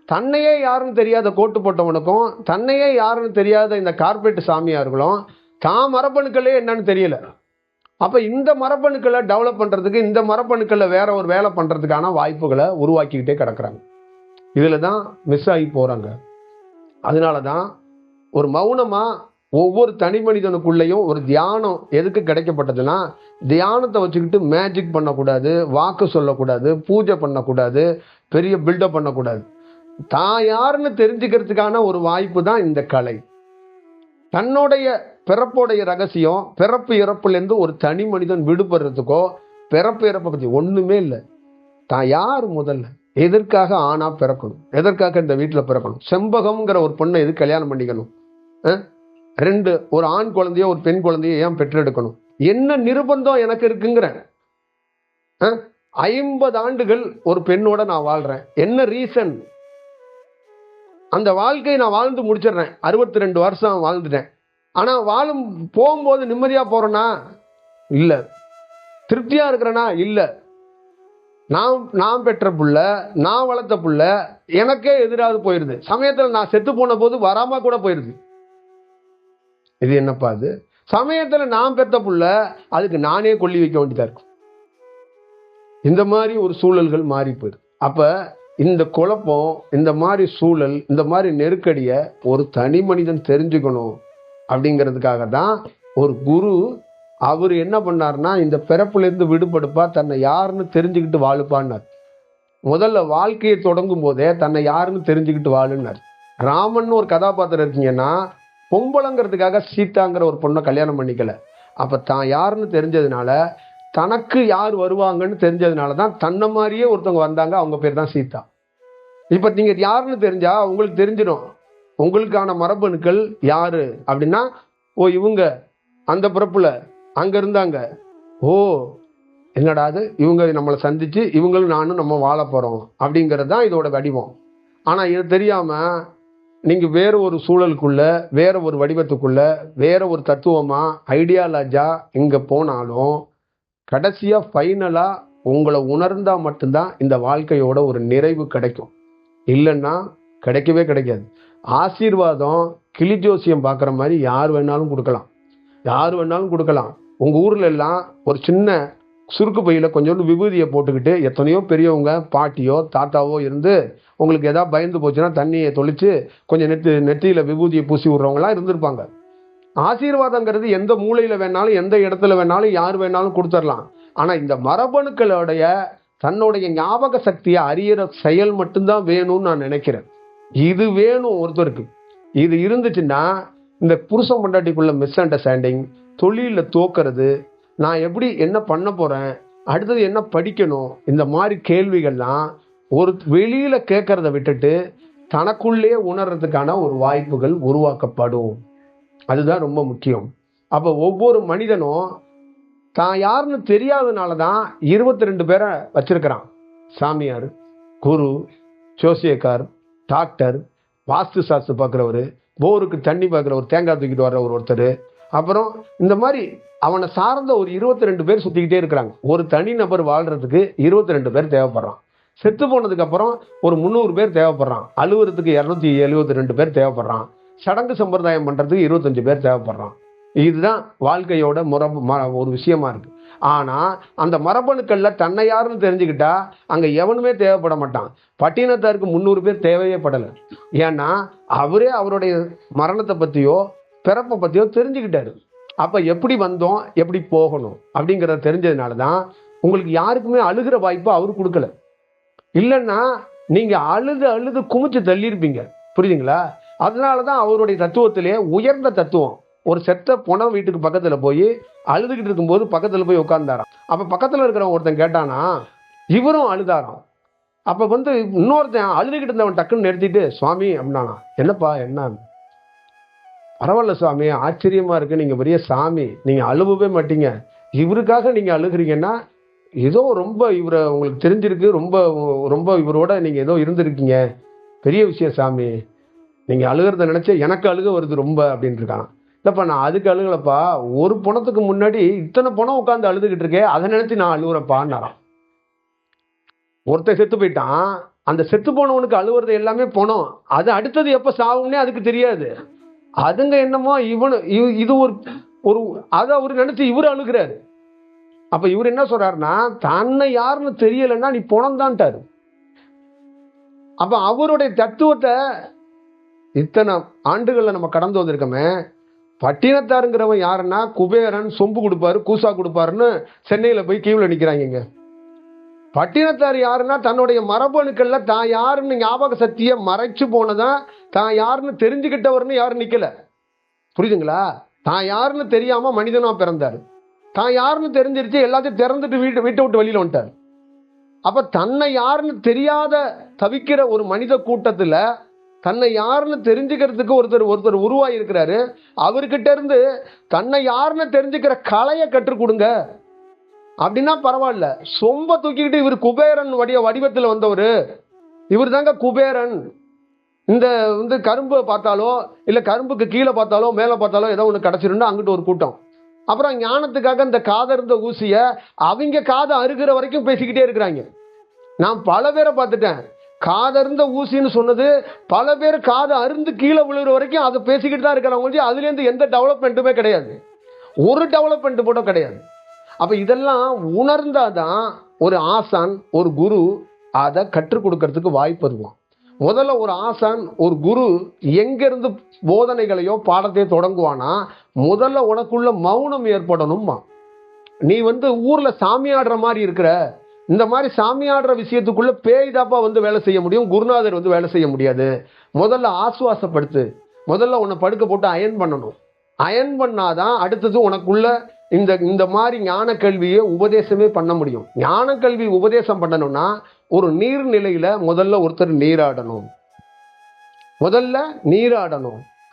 தன்னையே யாருன்னு தெரியாத கோட்டு போட்டவனுக்கும் தன்னையே யாருன்னு தெரியாத இந்த கார்பரேட் சாமியார்களும் தான் மரபணுக்களே என்னன்னு தெரியல. அப்ப இந்த மரபணுக்களை டெவலப் பண்றதுக்கு, இந்த மரபணுக்களை வேற ஒரு வேலை பண்றதுக்கான வாய்ப்புகளை உருவாக்கிக்கிட்டே கிடக்குறாங்க. இதுலதான் மிஸ் ஆகி போறாங்க. அதனாலதான் ஒரு மௌனமா ஒவ்வொரு தனி மனிதனுக்குள்ளேயும் ஒரு தியானம் எதுக்கு கிடைக்கப்பட்டதுன்னா, தியானத்தை வச்சுக்கிட்டு மேஜிக் பண்ணக்கூடாது, வாக்கு சொல்லக்கூடாது, பூஜை பண்ணக்கூடாது, பெரிய பில்டப் பண்ணக்கூடாது. தான் யாருன்னு தெரிஞ்சுக்கிறதுக்கான ஒரு வாய்ப்பு தான் இந்த கலை. தன்னுடைய பிறப்புடைய ரகசியம், பிறப்பு இறப்புலேருந்து ஒரு தனி மனிதன் விடுபடுறதுக்கோ பிறப்பு இறப்பை பற்றி ஒண்ணுமே இல்லை. தான் யார், முதல்ல எதற்காக ஆணா பிறக்கணும், எதற்காக இந்த வீட்டில் பிறக்கணும், செம்பகம்ங்கிற ஒரு பொண்ணை எது கல்யாணம் பண்ணிக்கணும், 2 ஒரு ஆண் குழந்தையோ ஒரு பெண் குழந்தையோ ஏன் பெற்றெடுக்கணும், என்ன நிர்பந்தம் எனக்கு இருக்குங்கிற, 50 ஆண்டுகள் ஒரு பெண்ணோட நான் வாழ்றேன், என்ன ரீசன், அந்த வாழ்க்கையை நான் வாழ்ந்து முடிச்சிடுறேன், 62 வருஷம் வாழ்ந்துட்டேன், ஆனா வாழும் போகும்போது நிம்மதியா போறேனா இல்ல, திருப்தியா இருக்கிறேனா இல்ல, நான் பெற்ற புள்ள, நான் வளர்த்த புள்ள எனக்கே எதிராக போயிருது, சமயத்துல நான் செத்து போன போது வராம கூட போயிருது. இது என்னப்பா அது, சமயத்துல நான் பெற்ற புள்ள அதுக்கு நானே கொல்லி வைக்க வேண்டியதா இருக்கும். இந்த மாதிரி ஒரு சூழல்கள் மாறி போயிரு. அப்ப இந்த குழப்பம், இந்த மாதிரி சூழல், இந்த மாதிரி நெருக்கடிய ஒரு தனி மனிதன் தெரிஞ்சுக்கணும் அப்படிங்கிறதுக்காக தான் ஒரு குரு அவர் என்ன பண்ணார்னா, இந்த பிறப்புல இருந்து விடுபடுப்பா, தன்னை யாருன்னு தெரிஞ்சுக்கிட்டு வாழுப்பான்னார். முதல்ல வாழ்க்கையை தொடங்கும் போதே தன்னை யாருன்னு தெரிஞ்சுக்கிட்டு வாழுன்னார். ராமன் ஒரு கதாபாத்திரம் இருக்கீங்கன்னா, பொம்பளைங்கிறதுக்காக சீதாங்கிற ஒரு பொண்ணை கல்யாணம் பண்ணிக்கல. அப்ப தான் யாருன்னு தெரிஞ்சதுனால, தனக்கு யார் வருவாங்கன்னு தெரிஞ்சதுனால தான் தன்னை மாதிரியே ஒருத்தவங்க வந்தாங்க, அவங்க பேர் தான் சீதா. இப்ப நீங்க யாருன்னு தெரிஞ்சா உங்களுக்கு தெரிஞ்சிடும் உங்களுக்கான மரபணுக்கள் யாரு அப்படின்னா, ஓ இவங்க அந்த பிறப்புல அங்க இருந்தாங்க, ஓ என்னடா அது, இவங்க நம்மளை சந்திச்சு இவங்களும் நானும் நம்ம வாழ போறோம் அப்படிங்கிறது தான் இதோட வடிவம். ஆனா இது தெரியாம நீங்க வேற ஒரு சூழலுக்குள்ள, வேற ஒரு வடிவத்துக்குள்ள, வேற ஒரு தத்துவமா ஐடியாலஜா இங்க போனாலும் கடைசியா ஃபைனலா உங்களை உணர்ந்தா மட்டும்தான் இந்த வாழ்க்கையோட ஒரு நிறைவு கிடைக்கும். இல்லைன்னா கிடைக்கவே கிடைக்காது. ஆசீர்வாதம் கிளி ஜோசியம் பார்க்குற மாதிரி யார் வேணாலும் கொடுக்கலாம், யார் வேணாலும் கொடுக்கலாம். உங்க ஊர்ல எல்லாம் ஒரு சின்ன சுருக்கு பையில் கொஞ்சோண்டு விபூதியை போட்டுக்கிட்டு, எத்தனையோ பெரியவங்க பாட்டியோ தாத்தாவோ இருந்து உங்களுக்கு எதாவது பயந்து போச்சுன்னா தண்ணியை தொளிச்சு கொஞ்சம் நெற்றியில் விபூதியை பூசி விட்றவங்களாம் இருந்திருப்பாங்க. ஆசீர்வாதங்கிறது எந்த மூலையில் வேணாலும் எந்த இடத்துல வேணாலும் யார் வேணாலும் கொடுத்துடலாம். ஆனால் இந்த மரபணுக்களுடைய தன்னுடைய ஞாபக சக்தியை அறியிற செயல் மட்டும்தான் வேணும்னு நான் நினைக்கிறேன். இது வேணும் ஒருத்தருக்கு. இது இருந்துச்சுன்னா இந்த புருஷன் பொண்டாட்டிக்குள்ள மிஸ் அண்டர்ஸ்டாண்டிங், தொழிலில் தோக்கிறது, நான் எப்படி என்ன பண்ண போகிறேன், அடுத்தது என்ன படிக்கணும், இந்த மாதிரி கேள்விகள்லாம் ஒரு வெளியில் கேட்கறத விட்டுட்டு தனக்குள்ளே உணர்றதுக்கான ஒரு வாய்ப்புகள் உருவாக்கப்படும். அதுதான் ரொம்ப முக்கியம். அப்போ ஒவ்வொரு மனிதனும் தான் யாருன்னு தெரியாதனால தான் 22 பேரை வச்சிருக்கிறான். சாமியார், குரு, ஜோசியக்கார், டாக்டர், வாஸ்து சாஸ்திரம் பார்க்குறவர், போருக்கு தண்ணி பார்க்குறவர், தேங்காய் தூக்கிட்டு வர்ற ஒருத்தர், அப்புறம் இந்த மாதிரி அவனை சார்ந்த ஒரு 22 பேர் சுற்றிக்கிட்டே இருக்கிறாங்க. ஒரு தனிநபர் வாழ்கிறதுக்கு 22 பேர் தேவைப்படுறான். செத்து போனதுக்கு அப்புறம் ஒரு 300 பேர் தேவைப்படுறான். அலுவலகத்துக்கு 272 பேர் தேவைப்படுறான். சடங்கு சம்பிரதாயம் பண்ணுறதுக்கு 25 பேர் தேவைப்படுறான். இதுதான் வாழ்க்கையோட ஒரு விஷயமா இருக்கு. ஆனால் அந்த மரபணுக்களில் தன்னை யாருன்னு தெரிஞ்சுக்கிட்டா அங்கே எவனுமே தேவைப்பட மாட்டான். பட்டினத்தாருக்கு 300 பேர் தேவையே படலை. ஏன்னா அவரே அவருடைய மரணத்தை பற்றியோ பிறப்பை பற்றியோ தெரிஞ்சுக்கிட்டாரு. அப்போ எப்படி வந்தோம், எப்படி போகணும் அப்படிங்கிறத தெரிஞ்சதுனால தான் உங்களுக்கு யாருக்குமே அழுகிற வாய்ப்பு அவரு கொடுக்கல. இல்லைன்னா நீங்கள் அழுது குமிச்சு தள்ளியிருப்பீங்க. புரியுதுங்களா? அதனால தான் அவருடைய தத்துவத்திலே உயர்ந்த தத்துவம். ஒரு செத்த பொண வீட்டுக்கு பக்கத்தில் போய் அழுதுகிட்டு இருக்கும்போது பக்கத்தில் போய் உட்கார்ந்தாராம். அப்போ பக்கத்தில் இருக்கிறவன் ஒருத்தன் கேட்டானா, இவரும் அழுதாராம். அப்போ இன்னொருத்தன் அழுதுகிட்டு இருந்தவன் டக்குன்னு நிறுத்திட்டு, சுவாமி அப்படின்னானா. என்னப்பா என்ன? பரவாயில்ல சுவாமி, ஆச்சரியமா இருக்கு, நீங்க பெரிய சாமி, நீங்க அழுவவே மாட்டீங்க, இவருக்காக நீங்க அழுகிறீங்கன்னா ஏதோ ரொம்ப இவரை உங்களுக்கு தெரிஞ்சிருக்கு, ரொம்ப ரொம்ப இவரோட நீங்க ஏதோ இருந்திருக்கீங்க, பெரிய விஷயம் சாமி, நீங்க அழுகிறத நினைச்ச எனக்கு அழுக வருது ரொம்ப அப்படின்னு இருக்கான். இல்லப்பா நான் அதுக்கு அழுகலப்பா, ஒரு பணத்துக்கு முன்னாடி இத்தனை பணம் உட்காந்து அழுதுகிட்டு இருக்கேன், அதை நினைச்சு நான் அழுகுறப்பான்னாரான். ஒருத்தன் செத்து போயிட்டான். அந்த செத்து போனவனுக்கு அழுவுறது எல்லாமே பணம். அது அடுத்தது எப்ப சாவும்னே அதுக்கு தெரியாது. அதுங்க என்னமோ இது ஒரு அதை அவரு நினைச்சு இவரு அழுகிறாரு. அப்ப இவர் என்ன சொல்றாருன்னா, தன்னை யாருன்னு தெரியலன்னா நீ பணம் தான்ட்டாரு. அப்ப அவருடைய தத்துவத்தை இத்தனை ஆண்டுகள்ல நம்ம கடந்து வந்திருக்கோமே. பட்டினத்தாருங்கிறவன் யாருன்னா குபேரன், சொம்பு கொடுப்பாரு, கூசா கொடுப்பாருன்னு சென்னையில போய் கீழே நிக்கிறாங்க. பட்டினத்தார் யாருன்னா தன்னுடைய மரபணுக்கள்ல தான் யாருன்னு ஞாபக சக்தியை மறைச்சு போனதான் தான் யாருன்னு தெரிஞ்சுக்கிட்டவர்னு யாரும் நிக்கல. புரியுதுங்களா? தான் யாருன்னு தெரியாம மனிதனா பிறந்தாரு. தான் யாருன்னு தெரிஞ்சிருச்சு, எல்லாத்தையும் திறந்துட்டு வீட்டை விட்டு வெளியில வந்துட்டார். அப்ப தன்னை யாருன்னு தெரியாத தவிக்கிற ஒரு மனித கூட்டத்துல தன்னை யாருன்னு தெரிஞ்சுக்கிறதுக்கு ஒருத்தர் உருவாகி இருக்கிறாரு. அவர்கிட்ட இருந்து தன்னை யாருன்னு தெரிஞ்சுக்கிற கலையை கற்றுக் கொடுங்க அப்படின்னா பரவாயில்ல. சொம்ப தூக்கிக்கிட்டு இவர் குபேரன் வடிவத்தில் வந்தவர், இவர் தாங்க குபேரன். இந்த கரும்பு பார்த்தாலோ இல்ல கரும்புக்கு கீழே பார்த்தாலோ மேலே பார்த்தாலோ ஏதோ ஒன்று கிடைச்சிருந்தா அங்கிட்டு ஒரு கூட்டம். அப்புறம் ஞானத்துக்காக இந்த காதர்ந்த ஊசிய அவங்க காதை அருகிற வரைக்கும் பேசிக்கிட்டே இருக்கிறாங்க. நான் பல பேரை பார்த்துட்டேன். காதர்ந்த ஊசின்னு சொன்னது பல பேர் காதை அருந்து கீழே விழுகிற வரைக்கும் அதை பேசிக்கிட்டு தான் இருக்கிறவங்க. அதுலேருந்து எந்த டெவலப்மெண்ட்டுமே கிடையாது, ஒரு டெவலப்மெண்ட் கூட கிடையாது. அப்ப இதெல்லாம் உணர்ந்தாதான் ஒரு ஆசான், ஒரு குரு அதை கற்றுக் கொடுக்கறதுக்கு வாய்ப்பு இருக்கும். முதல்ல ஒரு ஆசான், ஒரு குரு எங்கிருந்து போதனைகளையோ பாடத்தையோ தொடங்குவானா, முதல்ல உனக்குள்ள மௌனம் ஏற்படணும்மா. நீ ஊர்ல சாமி ஆடுற மாதிரி இருக்கிற, இந்த மாதிரி சாமி ஆடுற விஷயத்துக்குள்ள பேய்தாப்பா வேலை செய்ய முடியும், குருநாதர் வேலை செய்ய முடியாது. முதல்ல ஆசுவாசப்படுத்து. முதல்ல உன்னை படுக்க போட்டு அயன் பண்ணணும். அயன் பண்ணாதான் அடுத்தது உனக்குள்ள இந்த மாதிரி ஞான கல்வியை உபதேசமே பண்ண முடியும். ஞான கல்வி உபதேசம் பண்ணணும்னா ஒரு நீர்நிலையில முதல்ல ஒருத்தர் நீராடணும்.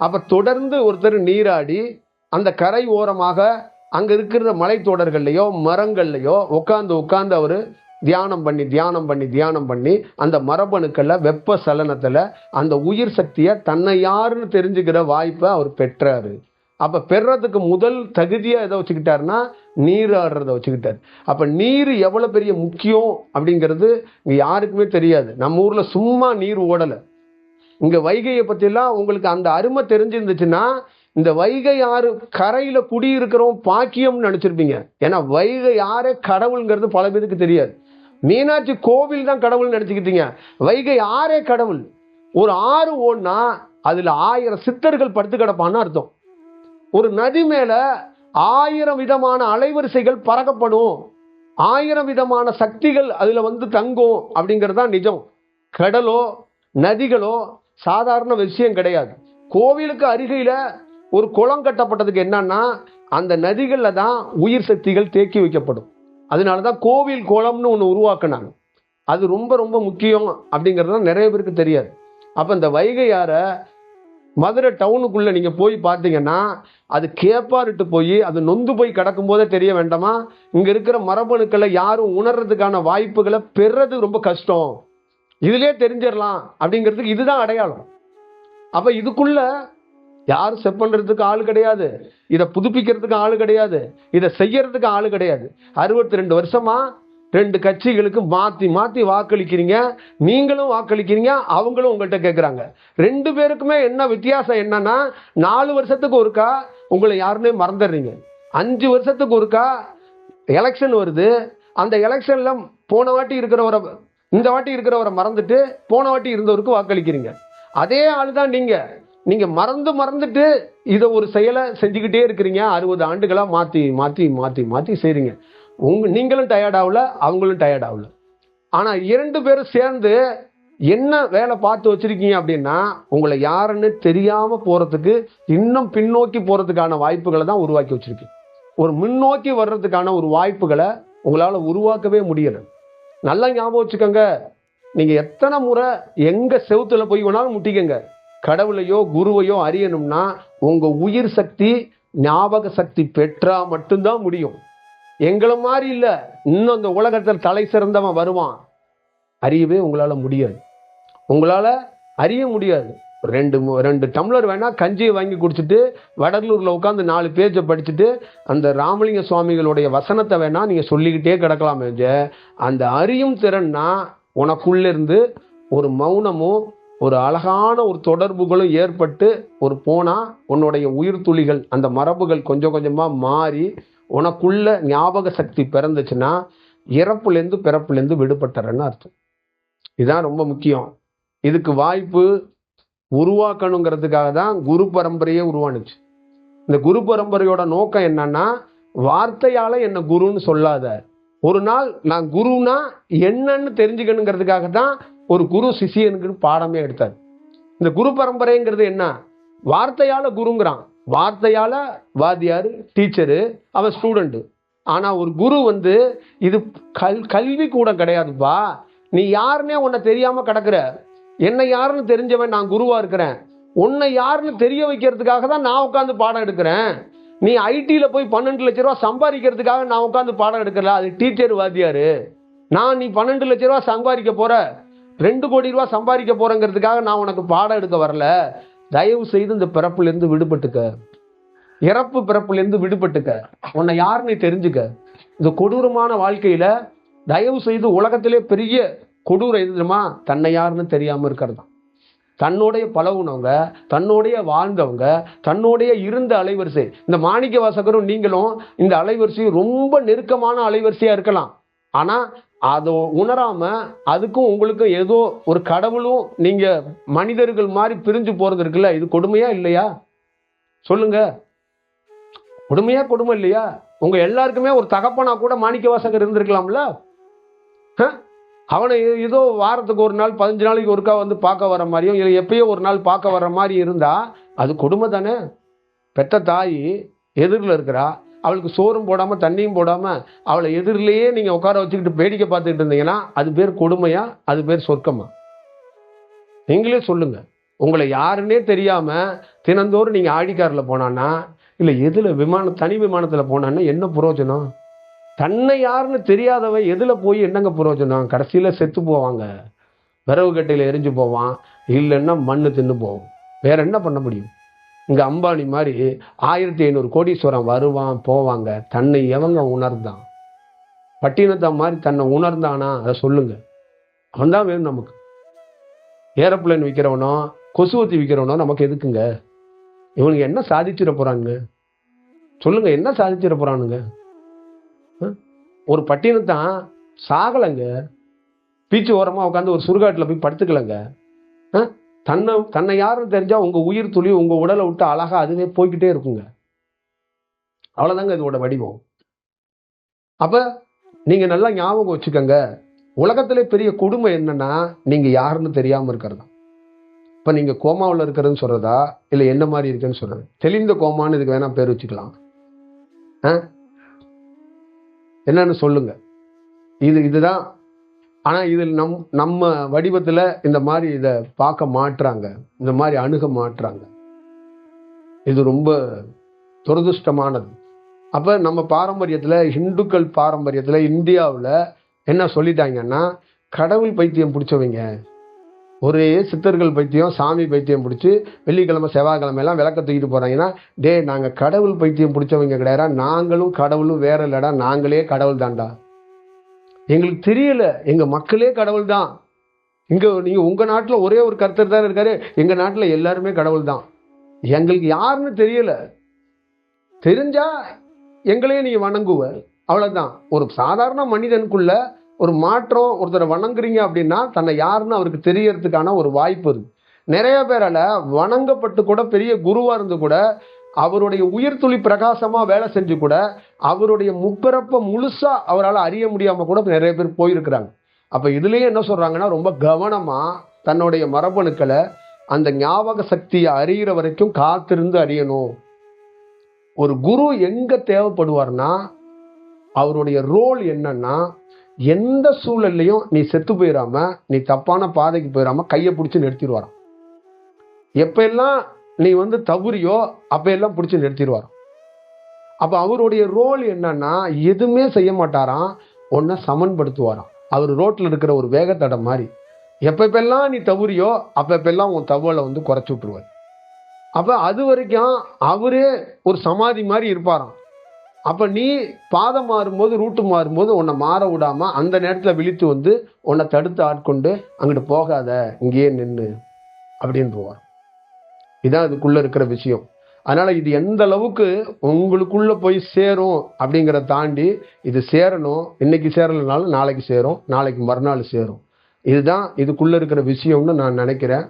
அப்ப தொடர்ந்து ஒருத்தர் நீராடி அந்த கரை ஓரமாக அங்க இருக்கிற மலைத்தொடர்கள்லையோ மரங்கள்லையோ உட்கார்ந்து அவரு தியானம் பண்ணி அந்த மரபணுக்கள்ல வெப்ப சலனத்துல அந்த உயிர் சக்தியை தன்னை யாருன்னு தெரிஞ்சுக்கிற வாய்ப்பை அவர் பெற்றாரு. அப்ப பெறதுக்கு முதல் தகுதியா எதை வச்சுக்கிட்டாருன்னா நீராடுறத வச்சுக்கிட்டாரு. அப்ப நீர் எவ்வளவு பெரிய முக்கியம் அப்படிங்கிறது இங்க யாருக்குமே தெரியாது. நம்ம ஊர்ல சும்மா நீர் ஓடல. இங்க வைகையை பத்தி எல்லாம் உங்களுக்கு அந்த அருமை தெரிஞ்சிருந்துச்சுன்னா இந்த வைகை ஆறு கரையில குடியிருக்கிறோம் பாக்கியம்னு நினைச்சிருப்பீங்க. ஏன்னா வைகை ஆறே கடவுள்ங்கிறது பல பேருக்கு தெரியாது. மீனாட்சி கோவில் தான் கடவுள் நினைச்சுக்கிட்டீங்க. வைகை ஆறே கடவுள். ஒரு ஆறு ஓடுனா அதுல 1000 சித்தர்கள் படுத்து கிடப்பான்னு அர்த்தம். ஒரு நதி மேல 1000 விதமான அலைவரிசைகள் பறக்கப்படும், 1000 விதமான சக்திகள் அதுல தங்கும் அப்படிங்கிறது தான் நிஜம். கடலோ நதிகளோ சாதாரண விஷயம் கிடையாது. கோவிலுக்கு அருகையில ஒரு குளம் கட்டப்பட்டதுக்கு என்னன்னா, அந்த நதிகள்ல தான் உயிர் சக்திகள் தேக்கி வைக்கப்படும். அதனாலதான் கோவில் குளம்னு ஒன்று உருவாக்குனாங்க. அது ரொம்ப ரொம்ப முக்கியம் அப்படிங்கிறது நிறைய பேருக்கு தெரியாது. அப்ப இந்த வைகை ஆற மதுரை டவுனுக்குள்ள நீங்க போய் பார்த்தீங்கன்னா, அது கேப்பாரிட்டு போய் அது நொந்து போய் கிடக்கும் போதே தெரிய வேண்டாமா, இங்க இருக்கிற மரபணுக்களை யாரும் உணர்றதுக்கான வாய்ப்புகளை பெறது ரொம்ப கஷ்டம், இதுலயே தெரிஞ்சிடலாம் அப்படிங்கிறதுக்கு இதுதான் அடையாளம். அப்ப இதுக்குள்ள யாரும் செட் பண்றதுக்கு ஆள் கிடையாது, இதை புதுப்பிக்கிறதுக்கு ஆள் கிடையாது, இதை செய்யறதுக்கு ஆள் கிடையாது. 62 வருஷமா 2 கட்சிகளுக்கு மாத்தி மாத்தி வாக்களிக்கிறீங்க. நீங்களும் வாக்களிக்கிறீங்க, அவங்களும் உங்கள்கிட்ட கேட்குறாங்க. 2 பேருக்குமே என்ன வித்தியாசம் என்னன்னா, 4 வருஷத்துக்கு ஒருக்கா உங்களை யாருன்னே மறந்துடுறீங்க. 5 வருஷத்துக்கு ஒருக்கா எலெக்ஷன் வருது. அந்த எலெக்ஷன்ல போன வாட்டி இருக்கிறவரை இந்த வாட்டி இருக்கிறவரை மறந்துட்டு போன வாட்டி இருந்தவருக்கு வாக்களிக்கிறீங்க. அதே ஆள் தான் நீங்க மறந்துட்டு இதை ஒரு செயலை செஞ்சுக்கிட்டே இருக்கிறீங்க. 60 ஆண்டுகளா மாத்தி மாத்தி மாத்தி மாத்தி செய்றீங்க. நீங்களும் டயர்ட் ஆகல, அவங்களும் டயர்ட் ஆகல. ஆனா 2 பேரும் சேர்ந்து என்ன வேலை பார்த்து வச்சிருக்கீங்க அப்படின்னா, உங்களை யாருன்னு தெரியாம போறதுக்கு, இன்னும் பின்னோக்கி போறதுக்கான வாய்ப்புகளை தான் உருவாக்கி வச்சிருக்கு. ஒரு முன்னோக்கி வர்றதுக்கான ஒரு வாய்ப்புகளை உங்களால உருவாக்கவே முடியல. நல்லா ஞாபகம் வச்சுக்கோங்க. நீங்க எத்தனை முறை எங்க செவுத்துல போய் வேணாலும் முட்டிக்கங்க, கடவுளையோ குருவையோ அறியணும்னா உங்க உயிர் சக்தி ஞாபக சக்தி பெற்றா மட்டும்தான் முடியும். எங்களை மாதிரி இல்ல, இன்னும் இந்த உலகத்தில் தலை சிறந்தவன் வருவான், அறியவே உங்களால முடியாது. உங்களால அறிய முடியாது. 2 டம்ளர் வேணா கஞ்சியை வாங்கி குடிச்சிட்டு வடலூர்ல உட்காந்து 4 பேஜை படிச்சுட்டு அந்த ராமலிங்க சுவாமிகளுடைய வசனத்தை வேணா நீங்க சொல்லிக்கிட்டே கிடக்கலாமே. அந்த அறியும் திறன்னா உனக்குள்ள இருந்து ஒரு மௌனமும் ஒரு அழகான ஒரு தொடர்புகளும் ஏற்பட்டு ஒரு போனா உன்னுடைய உயிர் துளிகள் அந்த மரபுகள் கொஞ்சம் கொஞ்சமா மாறி உனக்குள்ள ஞாபக சக்தி பிறந்துச்சுன்னா இறப்புலேருந்து பிறப்புலேருந்து விடுபட்டுறன்னு அர்த்தம். இதுதான் ரொம்ப முக்கியம். இதுக்கு வாய்ப்பு உருவாக்கணுங்கிறதுக்காக தான் குரு பரம்பரையே உருவானுச்சு. இந்த குரு பரம்பரையோட நோக்கம் என்னன்னா, வார்த்தையால என்ன குருன்னு சொல்லாத, ஒரு நாள் நான் குருனா என்னன்னு தெரிஞ்சுக்கணுங்கிறதுக்காக தான் ஒரு குரு சிஷியனுக்கு பாடமே எடுத்தார். இந்த குரு பரம்பரைங்கிறது என்ன, வார்த்தையால குருங்கிறான். வார்த்தையால வாத்தியார் டீச்சரு, அவன் ஸ்டூடெண்ட். ஆனா ஒரு குரு இது கல்வி கூட கிடையாதுப்பா. நீ யாருன்னே உன்னை தெரியாம கிடக்குற, என்னை யாருன்னு தெரிஞ்சவன் நான் குருவா இருக்கிறேன். உன்னை யாருன்னு தெரிய வைக்கிறதுக்காக தான் நான் உட்காந்து பாடம் எடுக்கிறேன். நீ ஐடியில போய் 12 லட்ச ரூபா சம்பாதிக்கிறதுக்காக நான் உட்காந்து பாடம் எடுக்கல, அது டீச்சர் வாத்தியாரு. நீ 12 லட்ச ரூபா சம்பாதிக்க போற, 2 கோடி ரூபா சம்பாதிக்க போறங்கிறதுக்காக நான் உனக்கு பாடம் எடுக்க வரல. தயவு செய்து இந்த பிறப்புலேருந்து விடுபட்டுக்க, இறப்பு பிறப்புலேருந்து விடுபட்டுக்க, உன்னை யாருன்னு தெரிஞ்சுக்க. இந்த கொடூரமான வாழ்க்கையில தயவு செய்து உலகத்திலே பெரிய கொடூரம் எதுமா, தன்னை யாருன்னு தெரியாம இருக்கிறது தான். தன்னோடைய பழகுனவங்க, தன்னோடைய வாழ்ந்தவங்க, தன்னோடைய இருந்த அலைவரிசை, இந்த மாணிக்க வாசகரும் நீங்களும் இந்த அலைவரிசையும் ரொம்ப நெருக்கமான அலைவரிசையா இருக்கலாம். ஆனா அதை உணராம அதுக்கும் உங்களுக்கும் ஏதோ ஒரு கடவுளும் நீங்க மனிதர்கள் மாதிரி பிரிஞ்சு போறது இருக்குல்ல, இது கொடுமையா இல்லையா? சொல்லுங்க, கொடுமையா கொடுமை இல்லையா? உங்க எல்லாருக்குமே ஒரு தகப்பனா கூட மாணிக்க வாசகர் இருந்திருக்கலாம்ல. அவனை ஏதோ வாரத்துக்கு ஒரு நாள் 15 நாளைக்கு ஒருக்கா பார்க்க வர மாதிரியும் இல்லை எப்பயோ ஒரு நாள் பார்க்க வர்ற மாதிரி இருந்தா அது கொடுமை தானே. பெத்த தாய் எதிரில் இருக்கிறா, அவளுக்கு சோறும் போடாம தண்ணியும் போடாம அவளை எதிரிலேயே நீங்க உட்கார வச்சுக்கிட்டு வேடிக்கை பார்த்துக்கிட்டு இருந்தீங்கன்னா அது பேர் கொடுமையா, அது பேர் சொர்க்கமா? நீங்களே சொல்லுங்க. உங்களை யாருன்னே தெரியாம தினந்தோறும் நீங்க ஆடிக்காரில் போனான்னா இல்லை எதுல தனி விமானத்தில் போனான்னா என்ன பிரயோஜனம்? தன்னை யாருன்னு தெரியாதவ எதுல போய் என்னங்க பிரயோஜனம்? கடைசியில செத்து போவாங்க, விறகு கட்டையில எரிஞ்சு போவான், இல்லைன்னா மண்ணு தின்னு போவோம். வேற என்ன பண்ண முடியும்? இங்க அம்பானி மாதிரி 1500 கோடீஸ்வரம் வருவான் போவாங்க. தன்னை எவங்க உணர்ந்தான்? பட்டினத்தை மாதிரி தன்னை உணர்ந்தானா? அதை சொல்லுங்க. அவன் தான் வேணும் நமக்கு. ஏரோப்ளேன் விற்கிறவனோ கொசுவத்தி விற்கிறவனோ நமக்கு எதுக்குங்க? இவனுக்கு என்ன சாதிச்சிட போறானுங்க சொல்லுங்க, என்ன சாதிச்சிட போறானுங்க? ஒரு பட்டினத்தான் சாகலைங்க, பீச்சு ஓரமா உட்காந்து ஒரு சுடுகாட்டுல போய் படுத்துக்கலங்க. தன்னை யாருன்னு தெரிஞ்சா உங்க உயிர் துளி உங்க உடலை விட்டு அழகா அதுவே போய்கிட்டே இருக்குங்க. அவ்வளவுதாங்க இதோட வடிவம். அப்ப நீங்க நல்லா ஞாபகம் வச்சுக்கோங்க, உலகத்திலே பெரிய கொடுமை என்னன்னா நீங்க யாருன்னு தெரியாம இருக்கிறதா. இப்ப நீங்க கோமாவில் இருக்கிறதுன்னு சொல்றதா இல்ல என்ன மாதிரி இருக்குன்னு சொல்றது? தெளிந்த கோமான்னு இதுக்கு வேணா பேர் வச்சுக்கலாம். என்னன்னு சொல்லுங்க. இதுதான். ஆனா இதில் நம்ம வடிவத்துல இந்த மாதிரி இதை பார்க்க மாட்டுறாங்க, இந்த மாதிரி அணுக மாட்டுறாங்க. இது ரொம்ப துரதிருஷ்டமானது. அப்ப நம்ம பாரம்பரியத்துல, இந்துக்கள் பாரம்பரியத்துல, இந்தியாவில் என்ன சொல்லிட்டாங்கன்னா, கடவுள் பைத்தியம் பிடிச்சவங்க, ஒரே சித்தர்கள் பைத்தியம், சாமி பைத்தியம் பிடிச்சி வெள்ளிக்கிழமை செவ்வாய்க்கிழமை எல்லாம் விளக்க தூக்கிட்டு போறாங்கன்னா, டே நாங்க கடவுள் பைத்தியம் பிடிச்சவங்க கிடையாதா, நாங்களும் கடவுளும் வேற இல்லடா, நாங்களே கடவுள் தான்டா. எங்களுக்கு தெரியல, எங்க மக்களே கடவுள் தான். இங்க நீங்க உங்க நாட்டுல ஒரே ஒரு கர்த்தர் தான் இருக்காரு, எங்க நாட்டுல எல்லாருமே கடவுள் தான். எங்களுக்கு யாருன்னு தெரியல, தெரிஞ்சா எங்களையே நீங்க வணங்குவ, அவ்வளவுதான். ஒரு சாதாரண மனிதனுக்குள்ள ஒரு மாற்றம், ஒருத்தரை வணங்குறீங்க அப்படின்னா தன்னை யாருன்னு அவருக்கு தெரியறதுக்கான ஒரு வாய்ப்பு இருக்கு. நிறைய பேரால வணங்கப்பட்டு கூட பெரிய குருவா இருந்து கூட அவருடைய உயிர் துளி பிரகாசமா வேலை செஞ்சு கூட அவருடைய முப்பிறப்ப முழுசா அவரால் அறிய முடியாம கூட நிறைய பேர் போயிருக்கிறாங்க. அப்ப இதுலயே என்ன சொல்றாங்கன்னா, ரொம்ப கவனமா தன்னுடைய மரபணுக்களை அந்த ஞாபக சக்தியை அறிகிற வரைக்கும் காத்திருந்து அறியணும். ஒரு குரு எங்க தேவைப்படுவார்னா, அவருடைய ரோல் என்னன்னா, எந்த சூழல்லையும் நீ செத்து போயிடாம, நீ தப்பான பாதைக்கு போயிடாம கையை பிடிச்சி நிறுத்திடுவாராம். எப்ப எல்லாம் நீ தவறியோ அப்ப எல்லாம் பிடிச்சி நிறுத்திடுவாராம். அப்ப அவருடைய ரோல் என்னன்னா, எதுவுமே செய்ய மாட்டாராம், ஒன்ன சமன்படுத்துவாராம். அவர் ரோட்ல இருக்கிற ஒரு வேகத்தடம் மாதிரி. எப்பெல்லாம் நீ தவறியோ அப்பெல்லாம் உன் தவலை குறைச்சி விட்டுருவார். அப்ப அது வரைக்கும் அவரே ஒரு சமாதி மாதிரி இருப்பாராம். அப்ப நீ பாதம் மாறும்போது, ரூட்டு மாறும்போது உன்னை மாற விடாம அந்த நேரத்துல விழித்து உன்னை தடுத்து ஆட்கொண்டு அங்கிட்டு போகாத, இங்கேயே நின்று அப்படின்றார். இதான் இதுக்குள்ள இருக்கிற விஷயம். அதனால இது எந்த அளவுக்கு உங்களுக்குள்ள போய் சேரும் அப்படிங்கிறத தாண்டி, இது சேரணும். இன்னைக்கு சேரலைனாலும் நாளைக்கு சேரும், நாளைக்கு மறுநாள் சேரும். இதுதான் இதுக்குள்ள இருக்கிற விஷயம்னு நான் நினைக்கிறேன்.